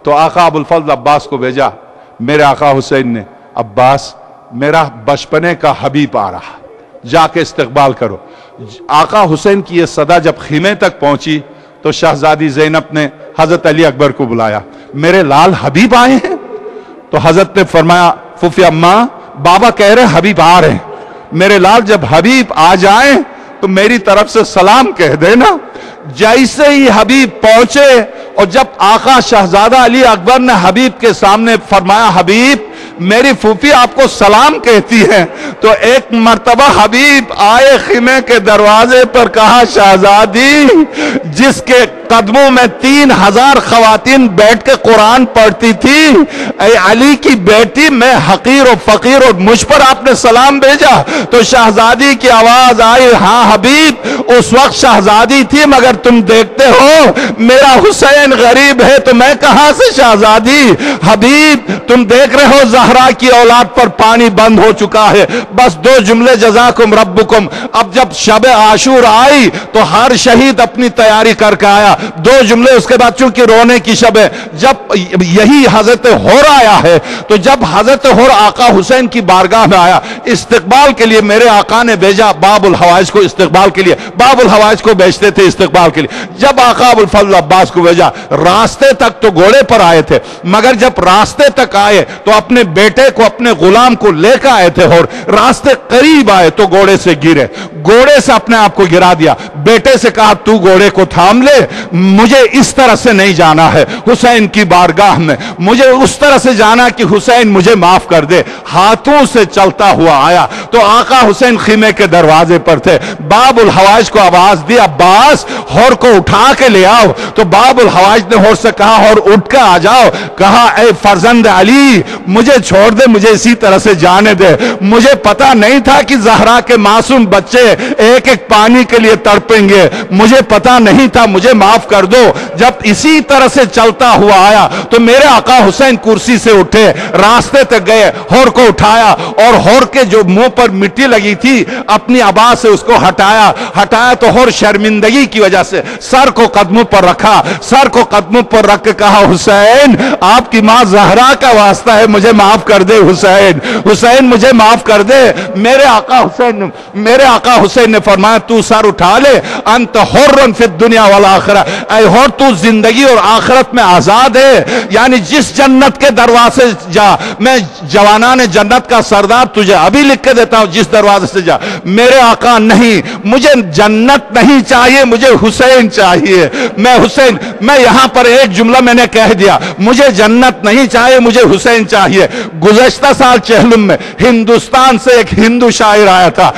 تو آقا ابوالفضل عباس کو بھیجا میرے آقا حسین نے، عباس میرا بچپنے کا حبیب آ رہا، جا کے استقبال کرو۔ آقا حسین کی یہ صدا جب خیمے تک پہنچی تو شہزادی زینب نے حضرت علی اکبر کو بلایا، میرے لال حبیب آئے ہیں؟ تو حضرت نے فرمایا پھوپھی اماں بابا کہہ رہے حبیب آ رہے ہیں، میرے لال جب حبیب آ جائیں تو میری طرف سے سلام کہہ دینا۔ جیسے ہی حبیب پہنچے اور جب آقا شہزادہ علی اکبر نے حبیب کے سامنے فرمایا حبیب میری پھوپھی آپ کو سلام کہتی ہے، تو ایک مرتبہ حبیب آئے خیمے کے دروازے پر، کہا شہزادی جس کے قدموں میں 3000 خواتین بیٹھ کے قرآن پڑھتی تھی، اے علی کی بیٹی میں حقیر و فقیر اور مجھ پر آپ نے سلام بھیجا؟ تو شہزادی کی آواز آئی ہاں حبیب اس وقت شہزادی تھی مگر تم دیکھتے ہو میرا حسین غریب ہے تو میں کہاں سے شہزادی؟ حبیب تم دیکھ رہے ہو زہرا کی اولاد پر پانی بند ہو چکا ہے، بس 2 جملے جزاکم ربکم۔ اب جب شب عاشور آئی تو ہر شہید اپنی تیاری کر کے آیا، 2 جملے اس کے بعد چونکہ رونے کی شب ہے۔ جب یہی حضرت حر آیا ہے تو جب حضرت حر آقا حسین کی بارگاہ میں آیا استقبال کے لیے، میرے آقا نے بھیجا باب الحوائج کو استقبال کے لیے، باب الحوائج کو بھیجتے تھے استقبال کے لیے۔ جب آقا ابوالفضل عباس کو بھیجا راستے تک تو گھوڑے پر آئے تھے، مگر جب راستے تک آئے تو اپنے بیٹے کو اپنے غلام کو لے کر آئے تھے، اور راستے قریب آئے تو گھوڑے سے گرے، گھوڑے سے اپنے آپ کو گرا دیا۔ بیٹے سے کہا تو گھوڑے کو تھام لے، مجھے اس طرح سے نہیں جانا ہے حسین کی بارگاہ میں، مجھے اس طرح سے جانا کہ حسین مجھے معاف کر دے۔ ہاتھوں سے چلتا ہوا آیا تو آقا حسین خیمے کے دروازے پر تھے، باب الحوائج کو آواز دی عباس ہور کو اٹھا کے لے آؤ، تو باب الحوائج نے ہور سے کہا ہور اٹھ کے آ جاؤ۔ کہا اے فرزند علی مجھے چھوڑ دے، مجھے اسی طرح سے جانے دے، مجھے پتا نہیں تھا کہ زہرا کے معصوم بچے ایک ایک پانی کے لیے تڑپیں گے، مجھے پتا نہیں تھا، مجھے معاف کر دو۔ جب اسی طرح سے چلتا ہوا آیا تو میرے آقا حسین کرسی سے اٹھے، راستے تک گئے، ہور کو اٹھایا اور ہور کے جو منہ پر مٹی لگی تھی اپنی عبا سے اس کو ہٹایا تو ہور شرمندگی کی وجہ سے سر کو قدموں پر رکھا، سر کو قدموں پر رکھ کے کہا حسین آپ کی ماں زہرا کا واسطہ ہے، مجھے معاف کر دے حسین، حسین مجھے معاف کر دے۔ میرے آقا حسین نے فرمایا تو سر اٹھا لے، انت حر فی الدنیا والآخرہ، اے حر تو زندگی اور آخرت میں آزاد ہے، یعنی جس جنت کے دروازے جا، میں جوانان جنت کا سردار تجھے ابھی لکھ کے دیتا ہوں جس دروازے سے جا۔ میرے آقا نہیں، مجھے جنت نہیں چاہیے، مجھے حسین چاہیے، میں حسین، میں یہاں پر ایک جملہ میں نے کہہ دیا، مجھے جنت نہیں چاہیے، مجھے حسین چاہیے۔ گزشتہ سال چہلم میں ہندوستان سے ایک ہندو شاعر آیا تھا،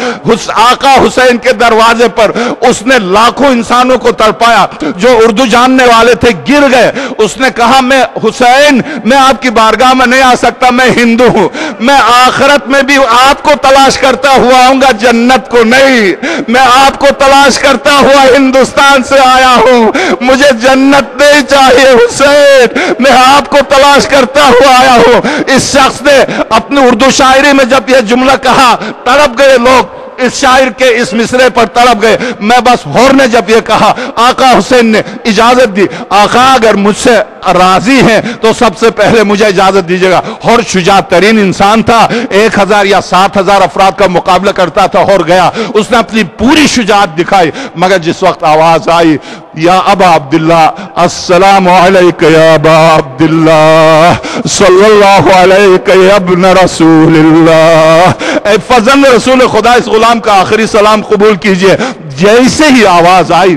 آقا حسین کے دروازے پر اس نے لاکھوں انسانوں کو تڑپایا، جو اردو جاننے والے تھے گر گئے۔ اس نے کہا میں حسین میں آپ کی بارگاہ میں نہیں آ سکتا، میں ہندو ہوں، میں آخرت میں بھی آپ کو تلاش کرتا ہوا آؤں گا، جنت کو نہیں، میں آپ کو تلاش کرتا ہوا ہندوستان سے آیا ہوں، مجھے جنت نہیں چاہیے حسین، میں آپ کو تلاش کرتا ہوا آیا ہوں۔ اس شخص نے اپنی اردو شاعری میں جب یہ جملہ کہا تڑپ گئے لوگ، اس شاعر کے اس مصرے پر تڑپ گئے۔ میں بس ہور نے جب یہ کہا آقا حسین نے اجازت دی، آقا اگر مجھ سے راضی ہیں تو سب سے پہلے مجھے اجازت دیجیے گا۔ ہور شجاع ترین انسان تھا، 1000 یا 7000 افراد کا مقابلہ کرتا تھا، ہور گیا، اس نے اپنی پوری شجاعت دکھائی، مگر جس وقت آواز آئی یا ابا عبداللہ السلام علیکہ یا ابا عبداللہ صلی اللہ علیکہ یا ابن رسول اللہ، اے فرزند رسول خدا اس غلام کا آخری سلام قبول کیجئے۔ جیسے ہی آواز آئی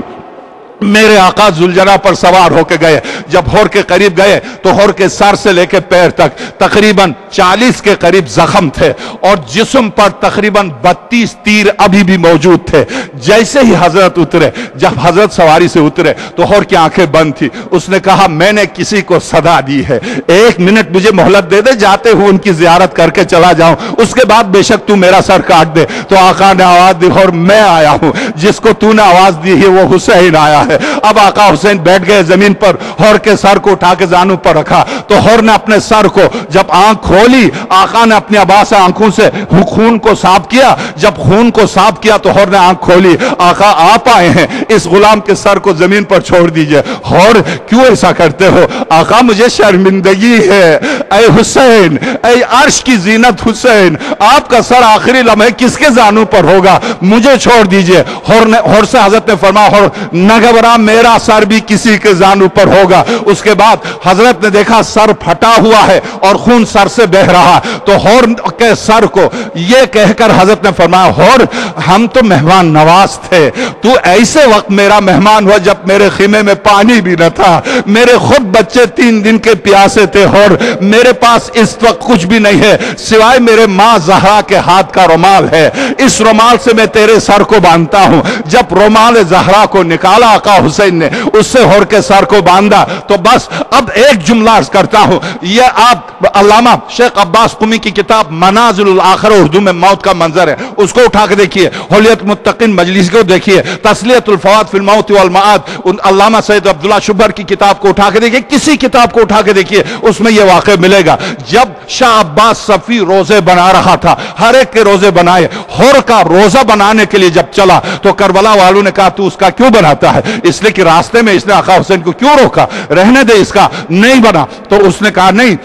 میرے آقا ذوالجلال پر سوار ہو کے گئے، جب ہور کے قریب گئے تو ہور کے سر سے لے کے پیر تک تقریباً 40 کے قریب زخم تھے اور جسم پر تقریباً 32 تیر ابھی بھی موجود تھے۔ جیسے ہی حضرت اترے، جب حضرت سواری سے اترے تو ہور کی آنکھیں بند تھی، اس نے کہا میں نے کسی کو صدا دی ہے، 1 منٹ مجھے مہلت دے دے، جاتے ہوئے ان کی زیارت کر کے چلا جاؤں، اس کے بعد بے شک تو میرا سر کاٹ دے۔ تو آقا نے آواز دی اور میں آیا ہوں، جس کو تو نے آواز دی ہے وہ حسین آیا ہے۔ اب آقا حسین بیٹھ گئے زمین پر، ہور کے سر کو اٹھا کے زانوں پر رکھا تو حور نے اپنے سر کو جب آنکھ کھولی، آقا نے اپنی عبا سے آنکھوں سے خون کو صاف کیا، جب خون کو صاف کیا تو حور نے آنکھ کھولی، آقا آپ آئے ہیں، اس غلام کے سر کو زمین پر چھوڑ دیجئے۔ حور کیوں ایسا کرتے ہو؟ آقا مجھے شرمندگی ہے، اے حسین، اے عرش کی زینت حسین، آپ کا سر آخری لمحے کس کے زانوں پر ہوگا، مجھے چھوڑ دیجئے۔ حور سے حضرت نے فرمایا، حور نہ گھبرا، میرا سر بھی کسی کے زانوں پر ہوگا۔ اس کے بعد حضرت نے دیکھا سر پھٹا ہوا ہے اور خون سر سے بہ رہا، تو حور کے سر کو یہ کہہ کر حضرت نے فرمایا، حور ہم تو مہمان نواز تھے، تو ایسے وقت میرا مہمان ہوا جب میرے خیمے میں پانی بھی نہ تھا، میرے خود بچے 3 دن کے پیاسے تھے، حور میرے پاس اس وقت کچھ بھی نہیں ہے سوائے میرے ماں زہرا کے ہاتھ کا رومال ہے، اس رومال سے میں تیرے سر کو باندھتا ہوں۔ جب رومال زہرا کو نکالا آقا حسین نے، اس سے حور کے سر کو باندھا، تو بس اب ایک جملہ عرض کرتا ہوں، یہ آپ علامہ شیخ عباس قمی کی کتاب منازل الاخرہ اردو میں موت کا منظر ہے، اس کو اٹھا کے دیکھیے، حلیت متقین مجلس کو دیکھیے، تسلیت الفواد فی الموت والمعاد علامہ سید عبداللہ شبر کی کتاب کو اٹھا کے دیکھیے، کسی کتاب کو اٹھا کے دیکھیے، اس میں یہ واقع ملے گا۔ جب شاہ عباس صفی روزے بنا رہا تھا، ہر ایک کے روزے بنائے، حور کا روزہ بنانے کے لیے جب چلا تو کربلا والوں نے کہا تو اس کا کیوں بناتا ہے؟ اس لیے کہ راستے میں اس نے آقا حسین کو کیوں روکا، رہنے دے اس کا، نہیں بنا۔ تو اس نے کہا نہیں،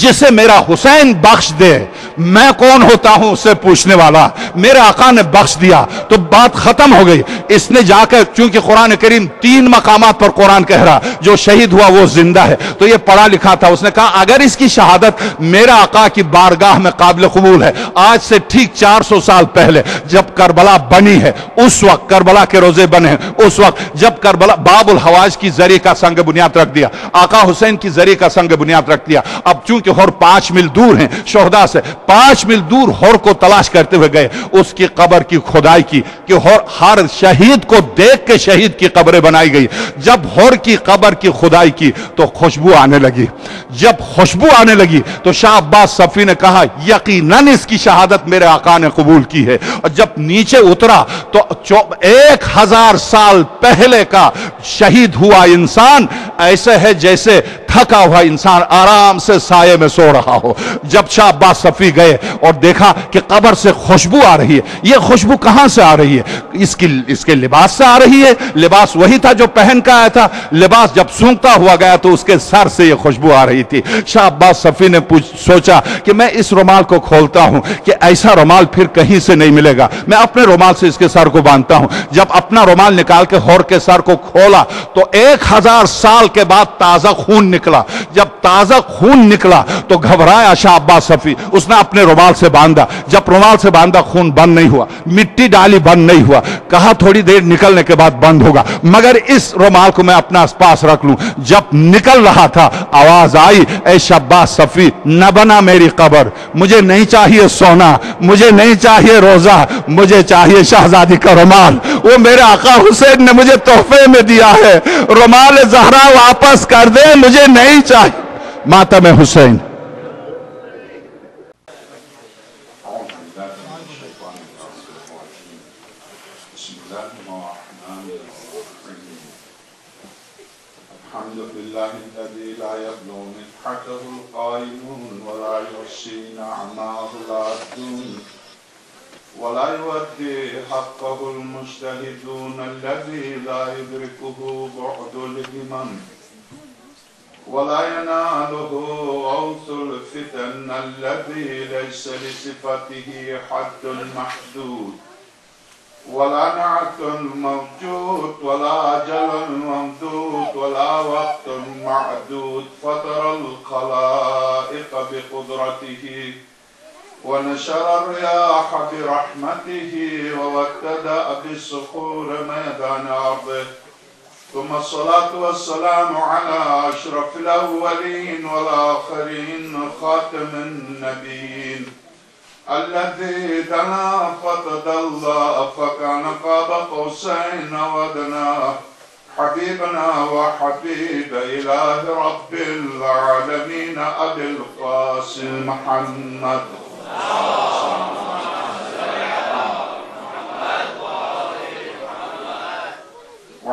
جسے میرا حسین بخش دے، میں کون ہوتا ہوں اسے پوچھنے والا، میرے آقا نے بخش دیا تو بات ختم ہو گئی۔ اس نے جا کر، چونکہ قرآن کریم 3 مقامات پر قرآن کہہ رہا جو شہید ہوا وہ زندہ ہے، تو یہ پڑھا لکھا تھا، اس نے کہا اگر اس کی شہادت میرے آقا کی بارگاہ میں قابل قبول ہے، آج سے ٹھیک 400 سال پہلے جب کربلا بنی ہے، اس وقت کربلا کے روزے بنے ہیں، اس وقت جب کربلا باب الحواج کی زری کا سنگ بنیاد رکھ دیا، آقا حسین کی زری کا سنگ بنیاد رکھ دیا۔ اب چونکہ حور 5 میل دور ہیں شہداء سے، 5 میل دور حور کو تلاش کرتے ہوئے گئے، اس کی قبر کی کھدائی کی کہ ہر شہید کو دیکھ کے شہید کی قبریں بنائی گئی۔ جب حور کی قبر کی کھدائی کی تو خوشبو آنے لگی، جب خوشبو آنے لگی تو شاہ عباس صفی نے کہا یقیناً اس کی شہادت میرے آقا نے قبول کی ہے۔ اور جب نیچے اترا تو 1000 سال پہلے کا شہید ہوا انسان ایسے ہے جیسے تھکا ہوا انسان آرام سے سائے میں سو رہا ہو۔ جب شاہ عباس صفی گئے اور دیکھا کہ قبر سے خوشبو آ رہی ہے، یہ خوشبو کہاں سے آ رہی ہے؟ اس کے لباس سے آ رہی ہے، لباس وہی تھا جو پہن کا آیا تھا، لباس جب سونگتا ہوا گیا تو اس کے سر سے یہ خوشبو آ رہی تھی۔ شاہ عباس صفی نے سوچا کہ میں اس رومال کو کھولتا ہوں کہ ایسا رومال پھر کہیں سے نہیں ملے گا، میں اپنے رومال سے اس کے سر کو باندھتا ہوں۔ جب اپنا رومال نکال کے حور کے سر کو کھولا تو 1000 سال کے بعد تازہ خون نکلا۔ جب تازہ خون نکلا تو گھبرایا شاہ عباس صفی، اس نے اپنے رومال سے باندھا، جب رومال سے باندھا خون بند نہیں ہوا، مٹی ڈالی بند نہیں ہوا، کہا تھوڑی دیر نکلنے کے بعد بند ہوگا، مگر اس رومال کو میں اپنا پاس رکھ لوں۔ جب نکل رہا تھا آواز آئی، اے شاہ عباس صفی نہ بنا میری قبر، مجھے نہیں چاہیے سونا، مجھے نہیں چاہیے روزہ، مجھے چاہیے شہزادی کا رومال، وہ میرے آقا حسین نے مجھے تحفے میں دیا ہے، رومال زہرا واپس کر دے، مجھے نہیں چاہیے۔ ماتم حسین۔ ولا يؤدي حقه المجتهدون الذي لا يدركه بعد الهمم ولا يناله غوث الفتن الذي ليس لصفته حد محدود ولا نعت موجود ولا أجل ممدود ولا وقت معدود فطر الخلائق بقدرته ونشر الرياح برحمته وابتدأ بالصخور ميدان أرضه ثم الصلاة والسلام على أشرف الأولين والآخرين خاتم النبيين الذي دنا فتدلى فكان قاب قوسين وأدنى حبيبنا وحبيب إله رب العالمين أبي القاسم محمد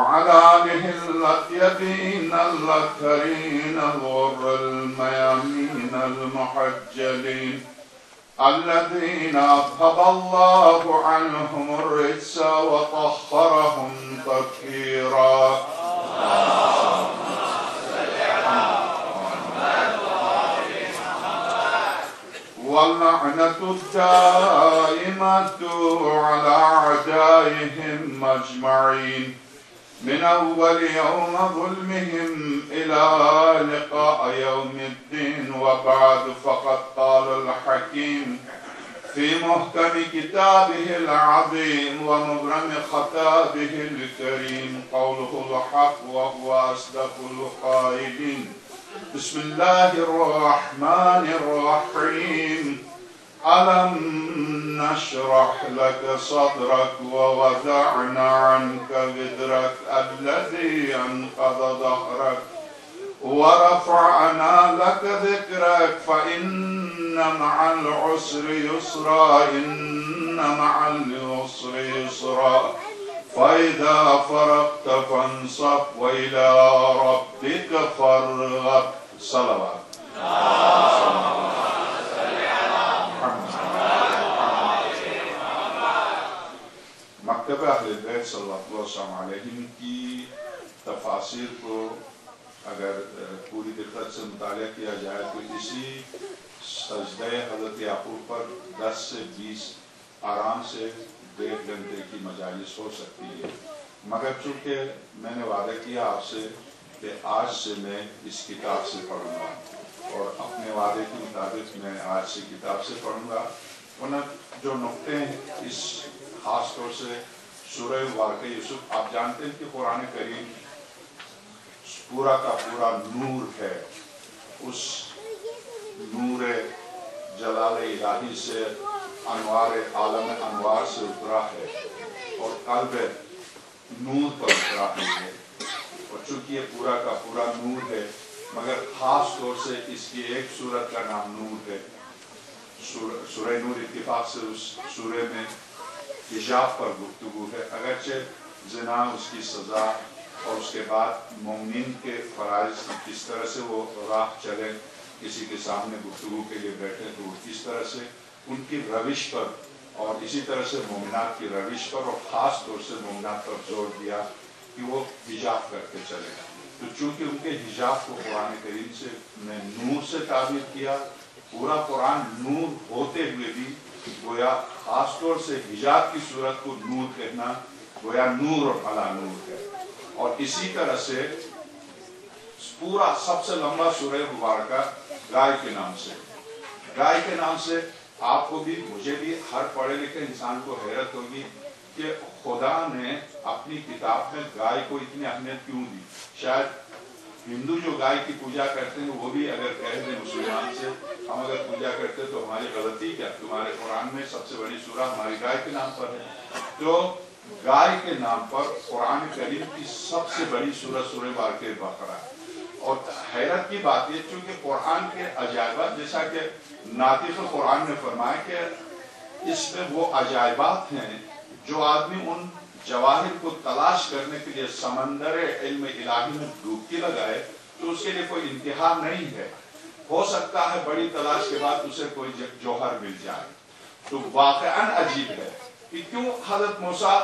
وعلى آله الأطيبين الأطهرين الغر الميامين المحجلين الذين أذهب الله عنهم الرجس وطهرهم تطهيرا. واللعنة الدائمة على أعدائهم أجمعين من أول يوم ظلمهم إلى لقاء يوم الدين. وبعد فقد قال الحكيم في محكم كتابه العظيم ومبرم خطابه الكريم قوله الحق وهو أصدق القائلين. بسم الله الرحمن الرحيم. ألم نشرح لك صدرك ووضعنا عنك وزرك الذي أنقض ظهرك ورفعنا لك ذكرك فإن مع العسر يسرا إن مع العسر يسرا فإذا فرغت فانصب وإلى ربك فارغب. صلوات. مکتبہ اہل بیت صلی اللہ علیہ وسلم کی تفاسیر کو اگر پوری دقت سے مطالعہ کیا جائے تو اسی سجدہ حضرت یعقوب پر 10 سے 20 آرام سے 1.5 گھنٹے کی مجالس ہو سکتی ہے، مگر چونکہ میں نے وعدہ کیا آپ سے کہ آج سے میں اس کتاب سے پڑھوں گا اور اپنے وعدے کے مطابق میں آج سے کتاب سے پڑھوں گا. انہیں جو نقطے ہیں اس خاص طور سے سورہ واقعہ یوسف، آپ جانتے ہیں کہ قرآن کریم پورا کا پورا نور ہے، اس نور جلال الہی سے انوار عالم انوار سے اترا ہے اور قلب نور پر اترا ہے. اور چونکہ یہ پورا کا پورا نور ہے مگر خاص طور سے اس کی ایک سورت کا نام نور ہے. سورہ نور اتفاق سے اس سورہ میں حجاب پر گفتگو ہے، اگرچہ زنا اس کی سزا اور اس کے بعد مومنین کے فرائض کس طرح سے وہ راہ چلے، کسی کے سامنے گفتگو کے لیے بیٹھے تو وہ کس طرح سے ان کی روش پر اور اسی طرح سے مومنات کی روش پر اور خاص طور سے مومنات پر زور دیا کہ وہ حجاب کر کے چلے. تو چونکہ ان کے حجاب کو قرآن کریم سے میں نور سے تعبیر کیا، پورا قرآن نور ہوتے ہوئے بھی گویا خاص طور سے حجاب کی صورت کو نور کہنا گویا نور اور علا نور ہے. اور اسی طرح سے پورا سب سے لمبا سورہ مبارکہ گائے کے نام سے، گائے کے نام سے آپ کو بھی مجھے بھی ہر پڑھے لکھے انسان کو حیرت ہوگی کہ خدا نے اپنی کتاب میں گائے کو اتنی اہمیت کیوں دی. شاید ہندو جو گائے کی پوجا کرتے ہیں وہ بھی اگر کہہ دیں مسلمان سے ہم اگر پوجا کرتے تو ہماری غلطی کیا، تمہارے قرآن میں سب سے بڑی سورہ ہماری گائے کے نام پر ہے. تو گائے کے نام پر قرآن کریم کی سب سے بڑی سورہ سورہ واقعہ بقرہ. اور حیرت کی بات یہ چونکہ قرآن کے عجائبات جیسا کہ ناطق قرآن نے فرمایا کہ اس میں وہ عجائبات ہیں جو آدمی ان جواہر کو تلاش کرنے کے لیے سمندر علم الہی میں ڈوبکی لگائے تو اس کے لیے کوئی انتہا نہیں ہے. ہو سکتا ہے بڑی تلاش کے بعد اسے کوئی جوہر مل جائے. تو واقعاً عجیب ہے کہ کیوں حضرت موسیٰ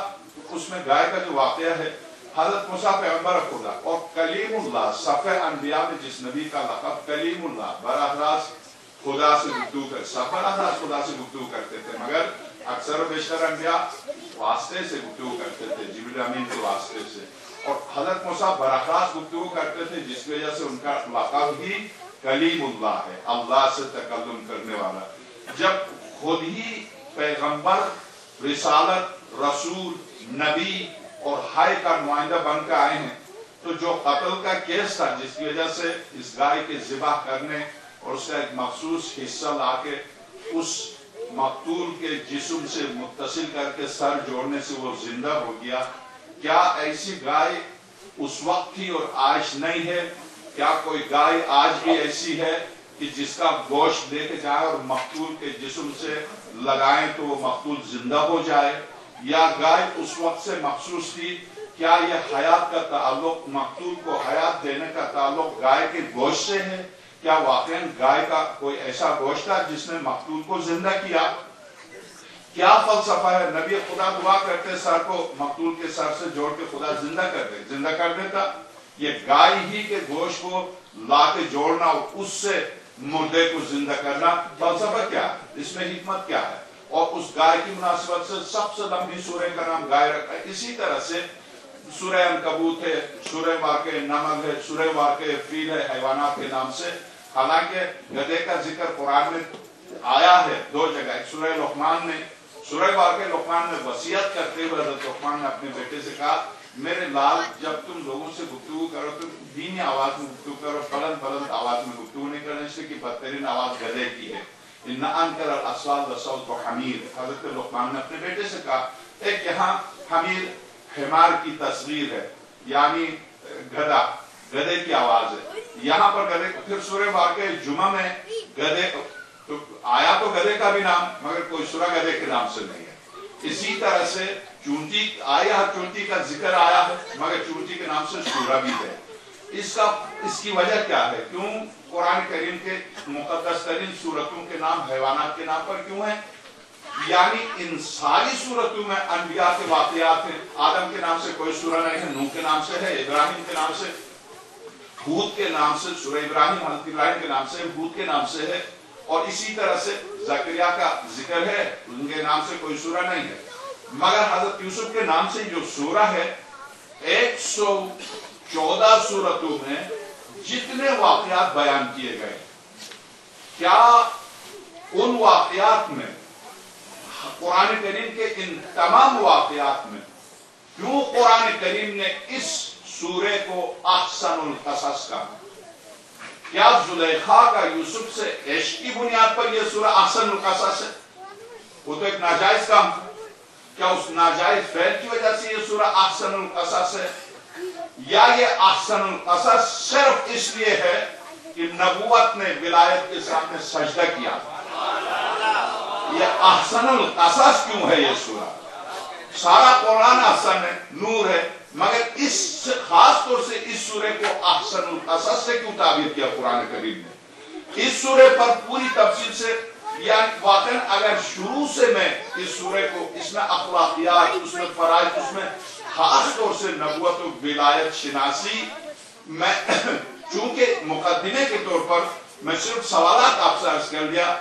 اس میں گائے کا جو واقعہ ہے، حضرت موسیٰ پیغمبر خدا اور کلیم اللہ، صفحہ انبیاء میں جس نبی کا لقب کلیم اللہ، براہ راست خدا سے گفتگو کرتے، براہ راست خدا سے گفتگو کرتے تھے، مگر اکثر و بیشتر انبیاء واسطے سے گفتگو کرتے تھے، جبریل امین کے واسطے سے. اور حضرت موسیٰ براہ راست گفتگو کرتے تھے جس کی وجہ سے ان کا لقب ہی کلیم اللہ ہے، اللہ سے تکلم کرنے والا. جب خود ہی پیغمبر، رسالت، رسول، نبی اور ہائے کا نمائندہ بن کر آئے ہیں تو جو قتل کا کیس تھا جس کی وجہ سے اس گائے کے ذبح کرنے اور اس کا ایک مخصوص حصہ لا کے اس مقتول کے جسم سے متصل کر کے سر جوڑنے سے وہ زندہ ہو گیا، کیا ایسی گائے اس وقت تھی اور آج نہیں ہے؟ کیا کوئی گائے آج بھی ایسی ہے کہ جس کا گوشت لے کے جائے اور مقتول کے جسم سے لگائیں تو وہ مقتول زندہ ہو جائے؟ یا گائے اس وقت سے مخصوص تھی کیا یہ حیات کا تعلق، مقتول کو حیات دینے کا تعلق گائے کے گوشت سے ہے؟ کیا واقعاً گائے کا کوئی ایسا گوشت تھا جس نے مقتول کو زندہ کیا؟ کیا فلسفہ ہے؟ نبی خدا دعا کرتے سر کو مقتول کے سر سے جوڑ کے خدا زندہ کر دیتا۔ یہ گائے ہی کے گوشت کو لا کے جوڑنا اور اس سے مردے کو زندہ کرنا، فلسفہ کیا ہے؟ اس میں حکمت کیا ہے؟ اور اس گائے کی مناسبت سے سب سے لمبی سورہ کا نام گائے رکھا ہے۔ اسی طرح سے سورہ عنکبوت ہے، سورہ واقع نمل ہے، سورہ واقع فیل ہے، حیوانات کے نام سے۔ حالانکہ گدھے کا ذکر قرآن میں آیا ہے 2 جگہ، ایک سورہ لقمان میں، سورہ واقع لقمان میں وصیت کرتے ہوئے حضرت لقمان نے اپنے بیٹے سے کہا، میرے لال جب تم لوگوں سے گفتگو کرو تو دھیمی آواز میں گفتگو کرو، بلند آواز میں گفتگو نہیں کرنے سے کہ بدترین آواز گدھے کی ہے۔ ان انکر الاصوات لصوت حمیر، حضرت لقمان نے اپنے بیٹے سے کہا۔ ایک یہاں حمیر حمار کی تصغیر ہے، یعنی گدھے کی آواز ہے یہاں پر گدھے۔ پھر سورہ واقع جمعہ میں گدھے تو آیا تو گدھے کا بھی نام، مگر کوئی سورہ گدھے کے نام سے نہیں ہے۔ اسی طرح سے چونٹی آیا، چونٹی کا ذکر آیا ہے مگر چونٹی کے نام سے سورہ بھی ہے۔ اس کی وجہ کیا ہے؟ کیوں قرآن کریم کے مقدس ترین سورتوں کے نام حیوانات کے نام پر کیوں ہیں؟ یعنی ان ساری سورتوں میں انبیاء کے واقعات ہیں۔ آدم کے نام سے کوئی سورہ نہیں ہے، نوح کے نام سے ہے، ابراہیم کے نام سے، ہود کے نام سے سورہ ابراہیم، حضرت ابراہیم کے نام سے، ہود کے نام سے ہے، اور اسی طرح سے زکریا کا ذکر ہے، ان کے نام سے کوئی سورہ نہیں ہے۔ مگر حضرت یوسف کے نام سے جو سورہ ہے 114 سورتوں میں جتنے واقعات بیان کیے گئے، کیا ان واقعات میں قرآن کریم کے ان تمام واقعات میں کیوں قرآن کریم نے اس سورے کو احسن القصص کہا؟ کیا زلیخا کا یوسف سے عشق کی بنیاد پر یہ سورہ احسن القصص ہے؟ وہ تو ایک ناجائز کام تھا، کیا اس ناجائز فعل کی وجہ سے یہ سورہ احسن القصص ہے؟ یا یہ احسن القصص صرف اس لیے ہے کہ نبوت نے ولایت کے سامنے سجدہ کیا؟ یہ احسن القصص کیوں ہے؟ یہ سورہ سارا قرآن احسن ہے، نور ہے، مگر اس خاص طور سے اس سورے کو احسن القصص سے کیوں تعبیر کیا قرآن کریم نے؟ اس سورے پر پوری تفصیل سے، یعنی واقعا اگر شروع سے میں اس سورے کو، اس میں اخلاقیات، اس میں فرائض، اس میں خاص طور سے نبوت و ولایت شناسی، میں چونکہ مقدمے کے طور پر میں صرف سوالات آپ سے عرض کر دیا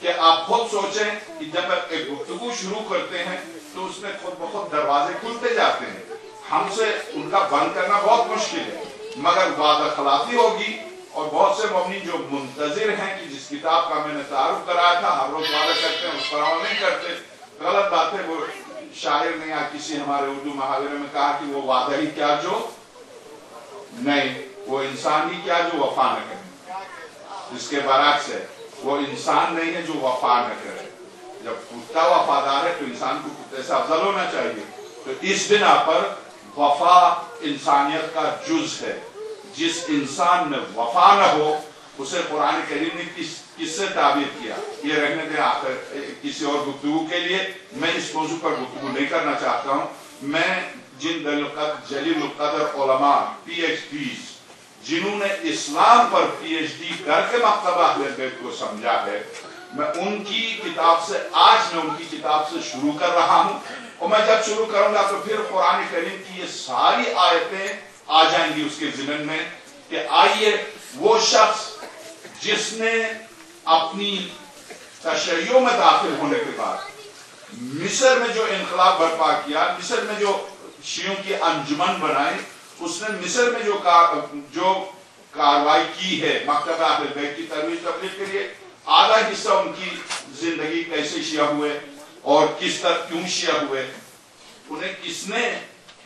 کہ آپ خود سوچیں کہ جب ایک گفتگو شروع کرتے ہیں تو اس میں خود بخود دروازے کھلتے جاتے ہیں، ہم سے ان کا بند کرنا بہت مشکل ہے، مگر وعدہ خلافی ہوگی، اور بہت سے مومنین جو منتظر ہیں کہ جس کتاب کا میں نے تعارف کرایا تھا، ہر روز وعدہ کرتے ہیں، اس پر عمل نہیں کرتے، غلط بات ہے۔ وہ شاعر نے یا کسی ہمارے اردو محاورے میں کہا کہ وہ وعدہ ہی کیا جو نہیں، وہ انسان ہی کیا جو وفا نہ کرے، اس کے برعکس ہے، وہ انسان نہیں ہے جو وفا نہ کرے۔ جب کتا وفادار ہے تو انسان کو کتے سے افضل ہونا چاہیے۔ تو اس بنا پر وفا انسانیت کا جز ہے، جس انسان میں وفا نہ ہو اسے قرآن کریم نے کس سے تعبیر کیا؟ یہ رہنے دیں آخر کسی اور گفتگو کے لیے، میں اس موضوع پر گفتگو نہیں کرنا چاہتا ہوں۔ میں جن جلیل القدر علماء PhDs جنہوں نے اسلام پر PhD کر کے مکتبہ اہل بیت کو سمجھا ہے، میں ان کی کتاب سے، آج میں ان کی کتاب سے شروع کر رہا ہوں، اور میں جب شروع کروں گا تو پھر قرآن کریم کی یہ ساری آیتیں آ جائیں گی اس کے ذہن میں کہ آئیے وہ شخص جس نے اپنی تشیع میں داخل ہونے کے بعد مصر میں جو انقلاب برپا کیا، مصر میں جو شیعوں کی انجمن بنائی، اس نے مصر میں جو کاروائی کی ہے مکتبہ اہل بیت کی ترویج تبلیغ کے لیے، آدھا حصہ ان کی زندگی کیسے شیعہ ہوئے اور کس طرح کیوں شیعہ ہوئے، انہیں کس نے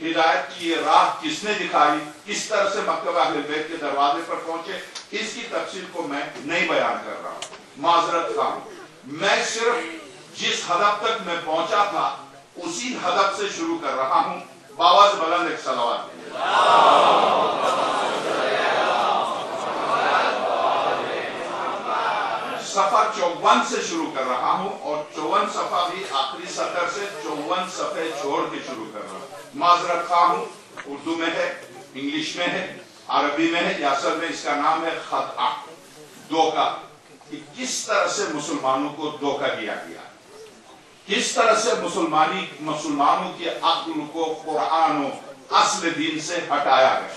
ہدایت کی راہ کس نے دکھائی، کس طرح سے مکتبہ اہل بیت کے دروازے پر پہنچے، اس کی تفصیل کو میں نہیں بیان کر رہا ہوں، معذرت خواہ ہوں۔ میں صرف جس ہدف تک میں پہنچا تھا اسی ہدف سے شروع کر رہا ہوں۔ باواز بلند ایک صلوات۔ صفحہ 54 سے شروع کر رہا ہوں، اور 54 صفحہ بھی آخری سطر سے 54 صفحے چھوڑ کے شروع کر رہا ہوں۔ معذرت خواہ ہوں، اردو میں ہے، انگلش میں ہے، عربی میں ہے، یا اصل میں اس کا نام ہے خطأ، دھوکہ، کہ کس طرح سے مسلمانوں کو دھوکہ دیا گیا، کس طرح سے مسلمانوں کی عقل کو قرآن و اصل دین سے ہٹایا گیا۔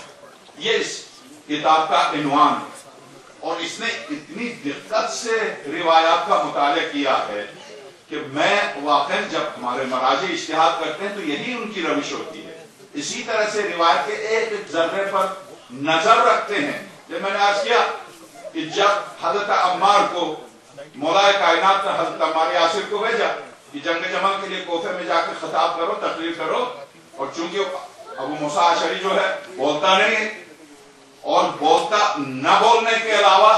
یہ اس کتاب کا عنوان ہے، اور اس نے اتنی دقت سے روایات کا مطالعہ کیا ہے کہ میں واقعی جب ہمارے مراجع اجتہاد کرتے ہیں تو یہی ان کی روش ہوتی ہے، اسی طرح سے روایت کے ایک ایک ذرے پر نظر رکھتے ہیں۔ جب میں نے عرض کیا کہ جب حضرت عمار کو مولا کائنات نے حضرت عمار یاسر کو بھیجا کہ جنگ جمل کے لیے کوفے میں جا کے خطاب کرو، تقریر کرو، اور چونکہ ابو موسیٰ اشعری جو ہے بولتا نہیں ہے، اور بولتا نہ بولنے کے علاوہ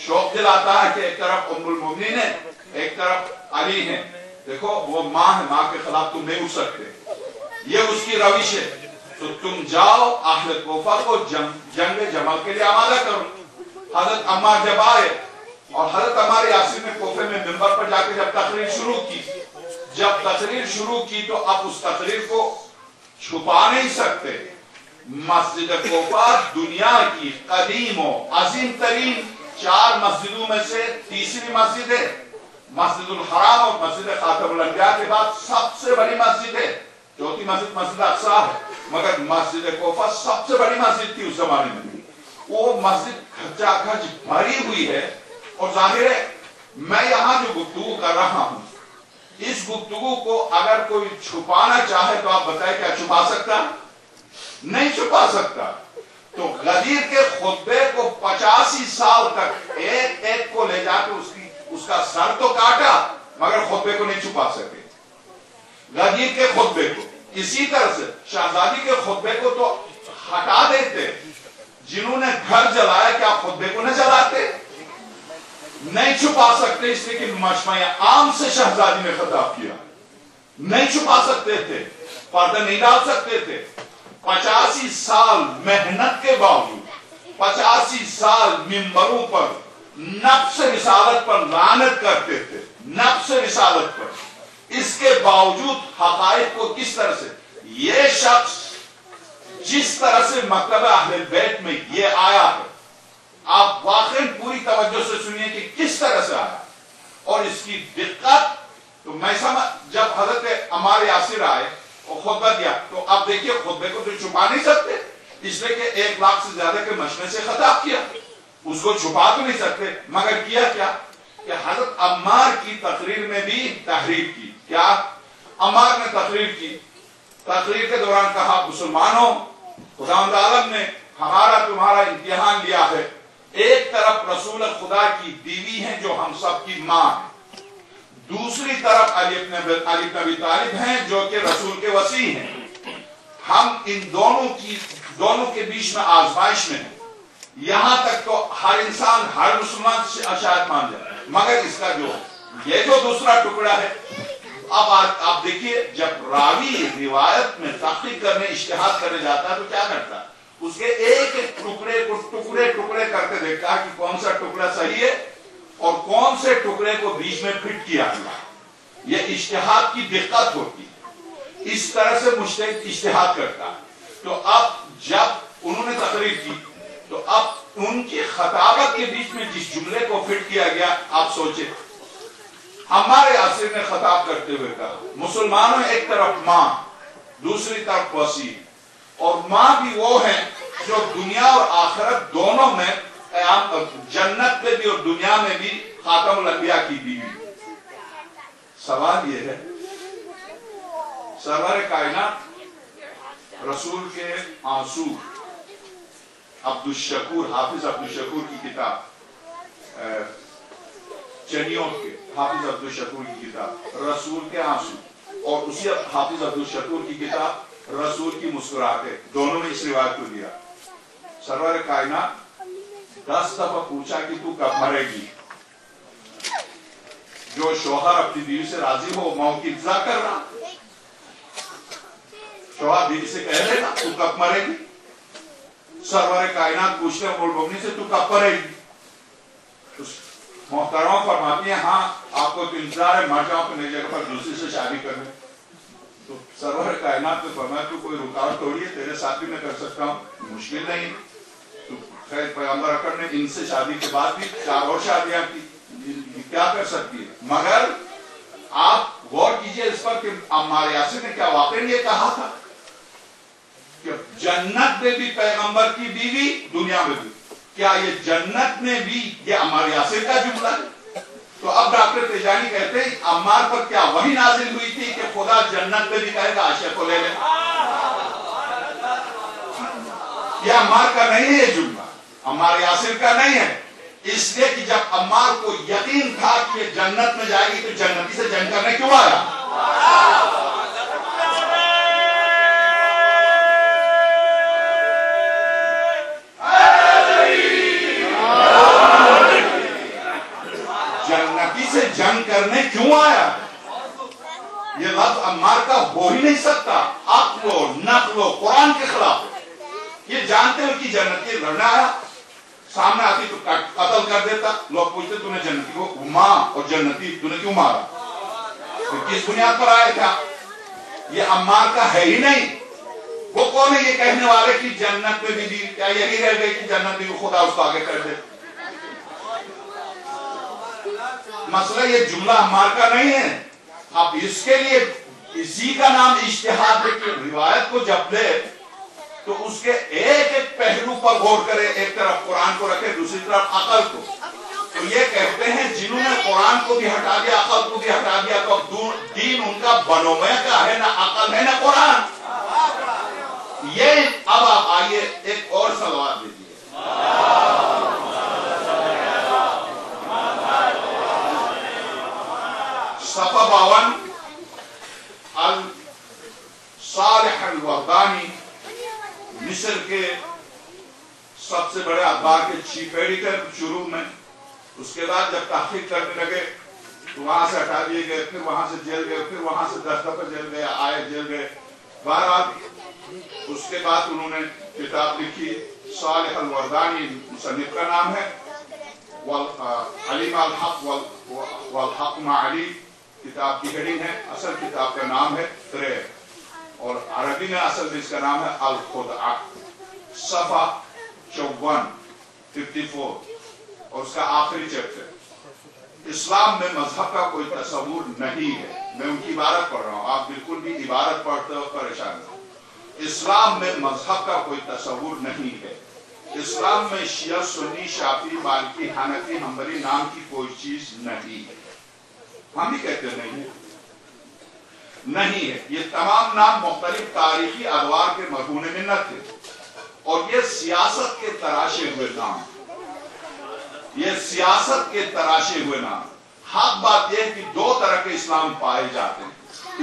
شوق دلاتا ہے کہ ایک طرف ام المؤمنین ہے، ایک طرف علی ہے، دیکھو وہ ماں ہے، ماں کے خلاف تم نہیں اٹھ سکتے، یہ اس کی روش ہے، تو تم جاؤ اہل کوفہ کو جنگ جمل کے لیے آمادہ کرو۔ حضرت عمار جب آئے اور حضرت عمار یاسر نے کوفے میں منبر پر جا کے جب تقریر شروع کی تو اب اس تقریر کو چھپا نہیں سکتے۔ مسجد کوفہ دنیا کی قدیم و عظیم ترین 4 مسجدوں میں سے تیسری مسجد ہے، مسجد الحرام اور مسجد خاتم الانبیاء کے بعد سب سے بڑی مسجد ہے، چوتھی مسجد مسجد اقصیٰ ہے، مگر مسجد کوفہ سب سے بڑی مسجد تھی اس زمانے میں، وہ مسجد کھچا کھچ بھری ہوئی ہے، اور ظاہر ہے میں یہاں جو گفتگو کر رہا ہوں اس گفتگو کو اگر کوئی چھپانا چاہے تو آپ بتائیں کیا چھپا سکتا؟ نہیں چھپا سکتا۔ تو غدیر کے خطبے کو 85 سال تک ایک ایک کو لے جا کے اس کا سر تو کاٹا مگر خطبے کو نہیں چھپا سکے، غدیر کے خطبے کو۔ اسی طرح سے شہزادی کے خطبے کو تو ہٹا دیتے، جنہوں نے گھر جلایا کیا خطبے کو نہ جلاتے؟ نہیں چھپا سکتے، اس لیے کہ مجمع عام سے شہزادی نے خطاب کیا، نہیں چھپا سکتے تھے، پردہ نہیں ڈال سکتے تھے۔ 85 سال محنت کے باوجود 85 سال منبروں پر نفس رسالت پر لعنت کرتے تھے، نفس رسالت پر، اس کے باوجود حقائق کو کس طرح سے یہ شخص جس طرح سے مکتب اہل بیت میں یہ آیا ہے، آپ واقعی پوری توجہ سے سنیے کہ کس طرح سے آیا اور اس کی دقت۔ تو میں جب حضرت عمار یاسر آئے اور خطبہ دیا تو اب دیکھیے خطبے کو تو چھپا نہیں سکتے، اس لیے کہ 1 لاکھ سے زیادہ کے مجمع سے خطاب کیا، اس کو چھپا تو نہیں سکتے، مگر کیا کیا کہ حضرت عمار کی تقریر میں بھی تحریر کی۔ کیا عمار نے تقریر کی، تقریر کے دوران کہا مسلمانوں، خداوند عالم نے ہمارا تمہارا امتحان لیا ہے، ایک طرف رسول خدا کی بیوی ہیں جو ہم سب کی ماں ہے، دوسری طرف علی بن ابی طالب ہیں جو کہ رسول کے وصی ہیں، ہم ان دونوں کے بیچ میں آزمائش میں ہیں، یہاں تک تو ہر انسان ہر مسلمان شاید مان جائے، مگر اس کا یہ جو دوسرا ٹکڑا ہے، اب آپ دیکھیے جب راوی روایت میں تحقیق کرنے اجتہاد کرنے جاتا ہے تو کیا کرتا ہے، اس کے ایک ایک ٹکڑے کو ٹکڑے کرتے دیکھتا ہے کہ کون سا ٹکڑا صحیح ہے اور کون سے ٹکڑے کو بیچ میں فٹ کیا گیا۔ یہ اجتہاد کی دقت ہوتی ہے، اس طرح سے مجتہد اجتہاد کرتا ہے۔ تو اب جب انہوں نے تقریر کی تو اب ان کی خطابت کے بیچ میں جس جملے کو فٹ کیا گیا، آپ سوچیں عمار یاسر نے خطاب کرتے ہوئے کہا مسلمانوں ایک طرف ماں دوسری طرف وسیع، اور ماں بھی وہ ہیں جو دنیا اور آخرت دونوں میں جنت میں بھی اور دنیا میں بھی خاتم الانبیاء کی بیوی۔ سوال یہ ہے سرور کائنات رسول کے آنسو، عبدالشکور حافظ عبدالشکور کی کتاب، چنیوں کے حافظ عبدالشکور کی کتاب رسول کے آنسو، اور اسی حافظ عبدالشکور کی کتاب رسول کی مسکراہٹیں، دونوں نے اس روایت کو دیا۔ سرور کائنات 10 دفعہ پوچھا کہ تو کب مرے گی، جو شوہر اپنی بیوی سے راضی ہو موت کی انتظار کر رہا، شوہر بیوی سے کہہ رہے نا تو کب مرے گی، سرور کائنات پوچھتے ہیں المؤمنین سے تو کب مرے گی، محترمہ فرماتی ہیں ہاں آپ کو تو انتظار ہے، مر جاؤ تو نئی جگہ پر دوسری سے شادی کرنے، تو سرور کائنات نے فرمایا تو کوئی رکاوٹ تھوڑی ہے، تیرے ساتھ بھی میں کر سکتا ہوں، مشکل نہیں۔ تو خیر پیغمبر اکرم نے ان سے شادی کے بعد بھی 4 اور شادیاں کی، کیا کر سکتی ہے؟ مگر آپ غور کیجئے اس پر کہ عمار یاسر نے کیا واقعی یہ کہا تھا کہ جنت میں بھی پیغمبر کی بیوی، دنیا میں بھی؟ کیا یہ جنت میں بھی یہ عمار یاسر کا جملہ ہے؟ تو اب ڈاکٹر تیجانی کہتے ہیں عمار پر کیا وحی نازل ہوئی تھی کہ خدا جنت میں بھی کہے گا عائشہ کو لے لیں؟ یہ عمار کا نہیں ہے یہ جملہ، عمار یاسر کا نہیں ہے، اس لیے کہ جب عمار کو یقین تھا کہ یہ جنت میں جائے گی تو جنتی سے جنگ کرنے کیوں آیا؟ جنتی سے جنگ کرنے کیوں آیا؟ یہ لفظ عمار کا ہو ہی نہیں سکتا، عقل و نقل و قرآن کے خلاف۔ یہ جانتے ہو کہ جنتی لڑنا آیا، سامنے آتی تو قتل کر دیتا، لوگ پوچھتے تو نے جنتی کو ماں اور جنتی تو نے کیوں مارا؟ کس بنیاد پر آیا تھا؟ یہ عمار کا ہے ہی نہیں۔ وہ کون ہے یہ کہنے والے کہ جنت میں بھی کیا یہی رہ گئی کہ جنت میں خدا اس کو آگے کر دے؟ مسئلہ یہ جملہ عمار کا نہیں ہے۔ اب اس کے لیے اسی کا نام اجتہاد ہے کہ روایت کو جب لے تو اس کے ایک ایک پہلو پر غور کرے، ایک طرف قرآن کو رکھے، دوسری طرف عقل کو۔ تو یہ کہتے ہیں جنہوں نے قرآن کو بھی ہٹا دیا، عقل کو بھی ہٹا دیا، تو دین ان کا بنومے کا ہے، نہ عقل ہے نہ قرآن۔ یہ اب آپ آئیے ایک اور سوال دیجیے۔ صفحہ 52 الصالح الوردانی، مصر کے سب سے بڑے اخبار کے چیف ایڈیٹر شروع میں، اس کے بعد جب تحقیق کرنے لگے تو وہاں سے ہٹا دیے گئے، پھر وہاں سے جیل گئے، پھر وہاں سے 10 دفعہ جیل گئے، آئے جیل گئے۔ بہرحال اس کے بعد انہوں نے کتاب لکھی، صالح الوردانی مصنف کا نام ہے، علیم الحق والحق مع علی کتاب کی ہیڈنگ ہے، اصل کتاب کا نام ہے ترے، اور عربی میں اصل اس کا نام ہے الخدعہ۔ صفحہ 54 اور اس کا آخری چیپٹر، اسلام میں مذہب کا کوئی تصور نہیں ہے۔ میں ان کی عبارت پڑھ رہا ہوں، آپ بالکل بھی عبارت پڑھتے ہو پریشان ہو۔ اسلام میں مذہب کا کوئی تصور نہیں ہے۔ اسلام میں شیعہ، سنی، شافعی، مالکی، حنفی، حنبلی نام کی کوئی چیز نہیں ہے۔ ہم بھی کہتے نہیں ہے۔ یہ تمام نام مختلف تاریخی ادوار کے مرہون منت تھے، اور یہ سیاست کے تراشے ہوئے نام، یہ سیاست کے تراشے ہوئے نام۔ حق بات یہ ہے کہ 2 طرح کے اسلام پائے جاتے ہیں۔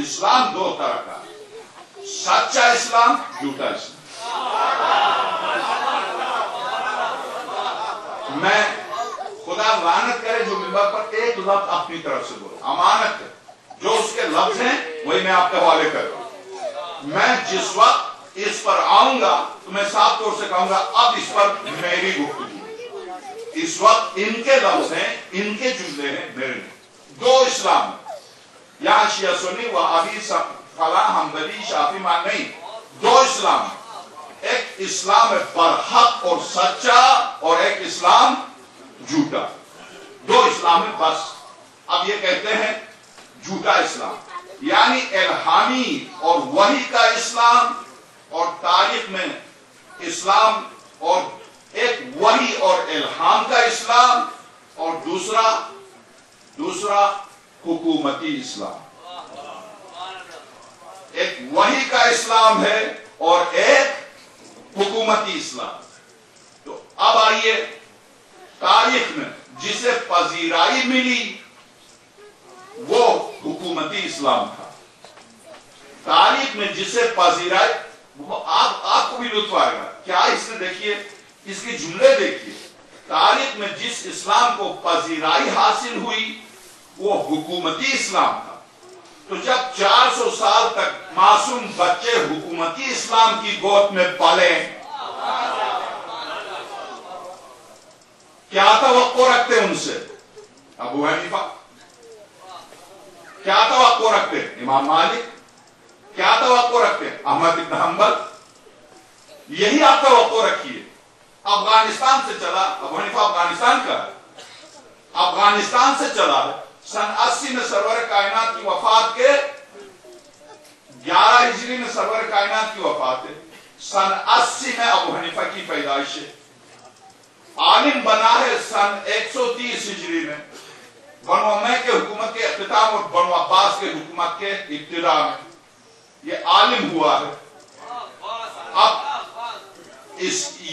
اسلام 2 طرح کا، سچا اسلام، جھوٹا اسلام۔ میں خدا لعنت کرے جو منبر پر ایک لفظ اپنی طرف سے بولے، امانت ہے، جو اس کے لفظ ہیں وہی میں آپ کے حوالے کر رہا ہوں۔ میں جس وقت اس پر آؤں گا تو میں صاف طور سے کہوں گا اب اس پر میری گفتگو، اس وقت ان کے لفظ ہیں، ان کے جملے ہیں، میرے نہیں۔ 2 اسلام، یہاں شیعہ سنی وہابی فلاں حنبلی شافعی مان نہیں، 2 اسلام، ایک اسلام برحق اور سچا اور ایک اسلام جھوٹا۔ 2 اسلام ہے بس۔ اب یہ کہتے ہیں جھوٹا اسلام، یعنی الہامی اور وحی کا اسلام، اور تاریخ میں اسلام اور ایک وحی اور الہام کا اسلام، اور دوسرا حکومتی اسلام۔ ایک وحی کا اسلام ہے اور ایک حکومتی اسلام۔ تو اب آئیے، تاریخ میں جسے پذیرائی ملی وہ حکومتی اسلام تھا۔ تاریخ میں جسے پذیرائی، آپ کو بھی لطف آئے گا، کیا اس نے دیکھیے، اس کے جملے دیکھیے، تاریخ میں جس اسلام کو پذیرائی حاصل ہوئی وہ حکومتی اسلام تھا۔ تو جب 400 سال تک معصوم بچے حکومتی اسلام کی گود میں پلے، کیا توقع رکھتے ان سے؟ ابو حنیفہ۔ کیا توقع رکھتے؟ امام مالک۔ کیا توقع رکھتے ہیں؟ احمد بن حنبل، یہی آپ توقع رکھیے. افغانستان سے چلا، ابو حنیفہ افغانستان کا ہے، افغانستان سے چلا ہے. سن 80 میں سرور کائنات کی وفات کے 11 ہجری میں سرور کائنات کی وفات ہے. سن 80 میں ابو حنیفہ کی پیدائش ہے. عالم بنا ہے سن 130 ہجری میں، بنو امیہ کے حکومت کے اختتام اور بنو عباس کے حکومت کے ابتدا میں یہ عالم ہوا ہے. اب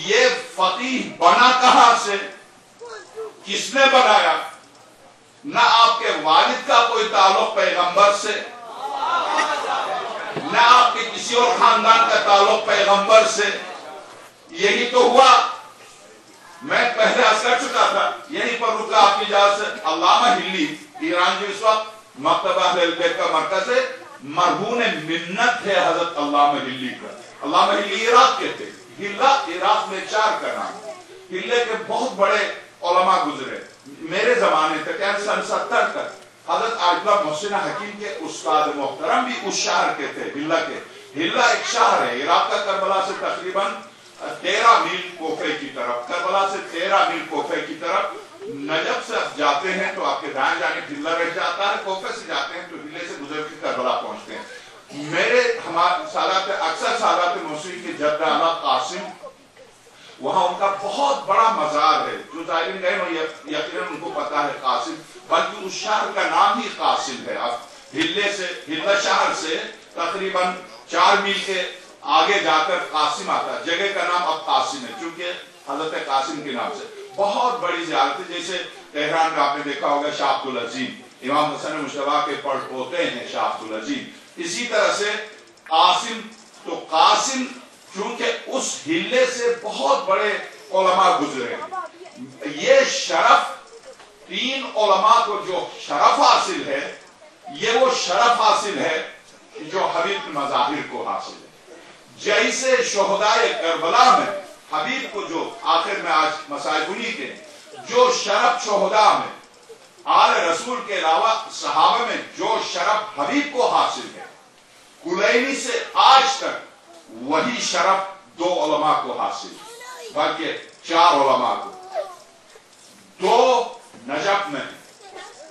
یہ فقیہ بنا کہاں سے؟ کس نے بنایا؟ نہ آپ کے والد کا کوئی تعلق پیغمبر سے، نہ آپ کے کسی اور خاندان کا تعلق پیغمبر سے. یہی تو ہوا. میں پہلے عرض کر چکا تھا، یہیں پر رکا آپ کی اجازت سے. علامہ ہلی ایران جو اس وقت مکتبہ اہل بیت کا مرکز ہے، مرہون منت ہے حضرت علامہ ہلی کا. علامہ ہلی عراق کے تھے. ہلا عراق میں 4 کا نام. ہلے کے بہت بڑے علماء گزرے میرے زمانے تک، یعنی سن 70 تک. حضرت آیت اللہ محسن حکیم کے استاد محترم بھی اس شہر کے تھے، ہلا کے. ہلا ایک شہر ہے عراق کا، کربلا سے تقریباً 13 میل کوفے کی طرف، کربلا سے 13 میل کوفے کی طرف. نجف سے آپ جاتے ہیں تو آپ کے دائیں جانب ہلا رہ جاتا ہے، کوفے سے جاتے ہیں تو ہلے سے گزر کے کربلا پہنچتے ہیں. میرے اکثر سادات موسیقی کے جد اعلیٰ قاسم، وہاں ان کا بہت بڑا مزار ہے. جو زائرین گئے ہو یقیناً ان کو پتا ہے قاسم، بلکہ اس شہر کا نام ہی قاسم ہے. اب ہلا شہر سے تقریباً 4 میل کے آگے جا کر قاسم آتا ہے. جگہ کا نام اب قاسم ہے چونکہ حضرت قاسم کے نام سے. بہت بڑی زیارت ہے. جیسے تہران میں آپ نے دیکھا ہوگا شاہ عبد العظیم، امام حسن مجتبیٰ کے پڑھ پوتے ہیں شاہ عبد العظیم. اسی طرح سے قاسم، تو قاسم چونکہ اس ہلے سے بہت بڑے علماء گزرے. یہ شرف 3 علماء کو جو شرف حاصل ہے، یہ وہ شرف حاصل ہے جو حبیب مظاہر کو حاصل ہے. جیسے شہدائے کربلا میں حبیب کو جو آخر میں آج مسائل انہی کے، جو شرف شہداء میں آل رسول کے علاوہ صحابہ میں جو شرف حبیب کو حاصل ہے، کلینی سے آج تک وہی شرف 2 علماء کو حاصل ہے، بلکہ 4 علماء کو. 2 نجف میں،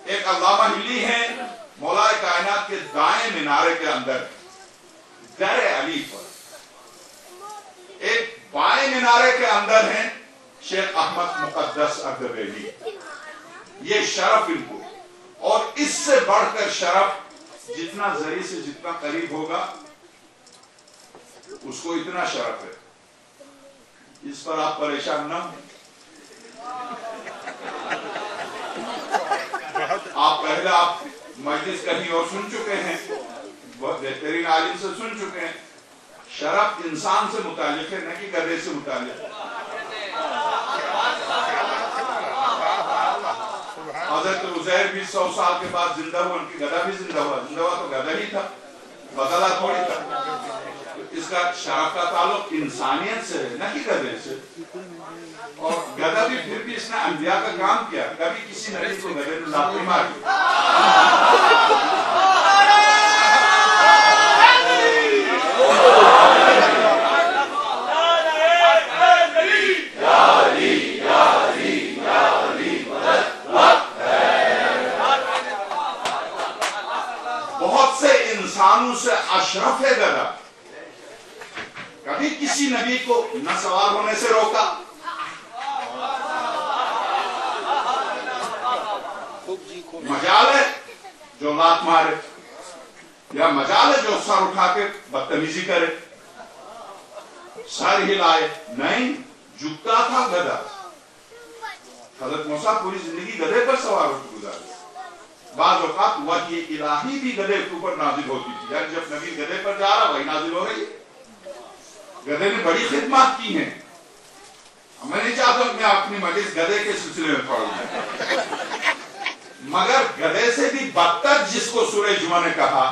ایک علامہ ہلی ہیں مولا کائنات کے دائیں مینارے کے اندر در علی پر، ایک بائیں مینارے کے اندر ہیں شیخ احمد مقدس اردبیلی. یہ شرف ان کو، اور اس سے بڑھ کر شرف جتنا ذریعے سے جتنا قریب ہوگا اس کو اتنا شرف ہے. اس پر آپ پریشان نہ ہوں. پہلے آپ مجلس کہیں اور سن چکے ہیں، بہت بہترین عالم سے سن چکے ہیں. شرف انسان سے متعلق ہے، نہ کہ گدھے سے متعلق ہے. حضرت عزیر بھی 100 سال کے بعد زندہ ہوا، ان کی گدھا بھی زندہ ہوا. زندہ ہوا تو گدھا ہی تھا، بدلا تھوڑی تھا. اس کا شرف کا تعلق انسانیت سے ہے، نہ کہ گدھے سے. اور گدھا بھی پھر بھی اس نے انبیاء کا کام کیا، کبھی کسی نبی کو گدھے نے لاٹھی ماری. بہت سے انسانوں سے اشرف ہے گدھا. کبھی کسی نبی کو نہ سوار ہونے سے روکا، مجال ہے جو لات مارے، یا مجال ہے جو سر اٹھا کے بدتمیزی کرے، سر ہلائے. نہیں، جھکتا تھا گدھا. حضرت موسیٰ پوری زندگی گدھے پر سوار ہو کے گزاری. بعض اوقات وحی الہی بھی گدھے کے اوپر نازل ہوتی تھی، یعنی جب نبی گدھے پر جا رہا وہی نازل ہو رہی. گدھے نے بڑی خدمات کی ہیں. میں نہیں چاہتا کہ میں اپنی مجلس گدھے کے سلسلے میں پڑھوں، مگر گدھے سے بھی بدتر جس کو سورہ جمعہ نے کہا،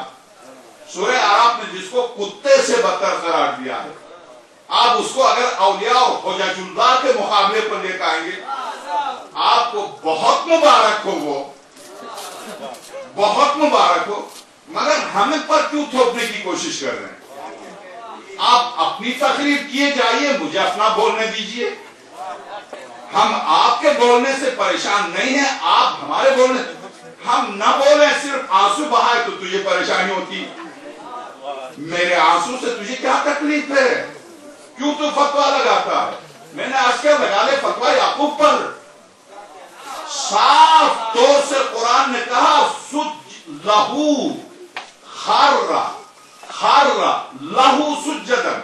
سورہ اعراف نے جس کو کتے سے بدتر قرار دیا ہے، آپ اس کو اگر اولیاء و حجج اللہ کے مقابلے پر لے کے آئیں گے، آپ کو بہت مبارک ہو. وہ بہت مبارک ہو. مگر ہمیں پر کیوں تھوپنے کی کوشش کر رہے ہیں؟ آپ اپنی تقریر کیے جائیے، مجھے اپنا بولنے دیجئے. ہم آپ کے بولنے سے پریشان نہیں ہیں، آپ ہمارے بولنے. ہم نہ بولیں، صرف آنسو بہائے تو تجھے پریشانی ہوتی. میرے آنسو سے تجھے کیا تکلیف ہے؟ کیوں تو فتویٰ لگاتا ہے؟ میں نے آج کیا لگا لے فتویٰ یعقوب پر. صاف طور سے قرآن نے کہا سج لہو خر لہو سجدن،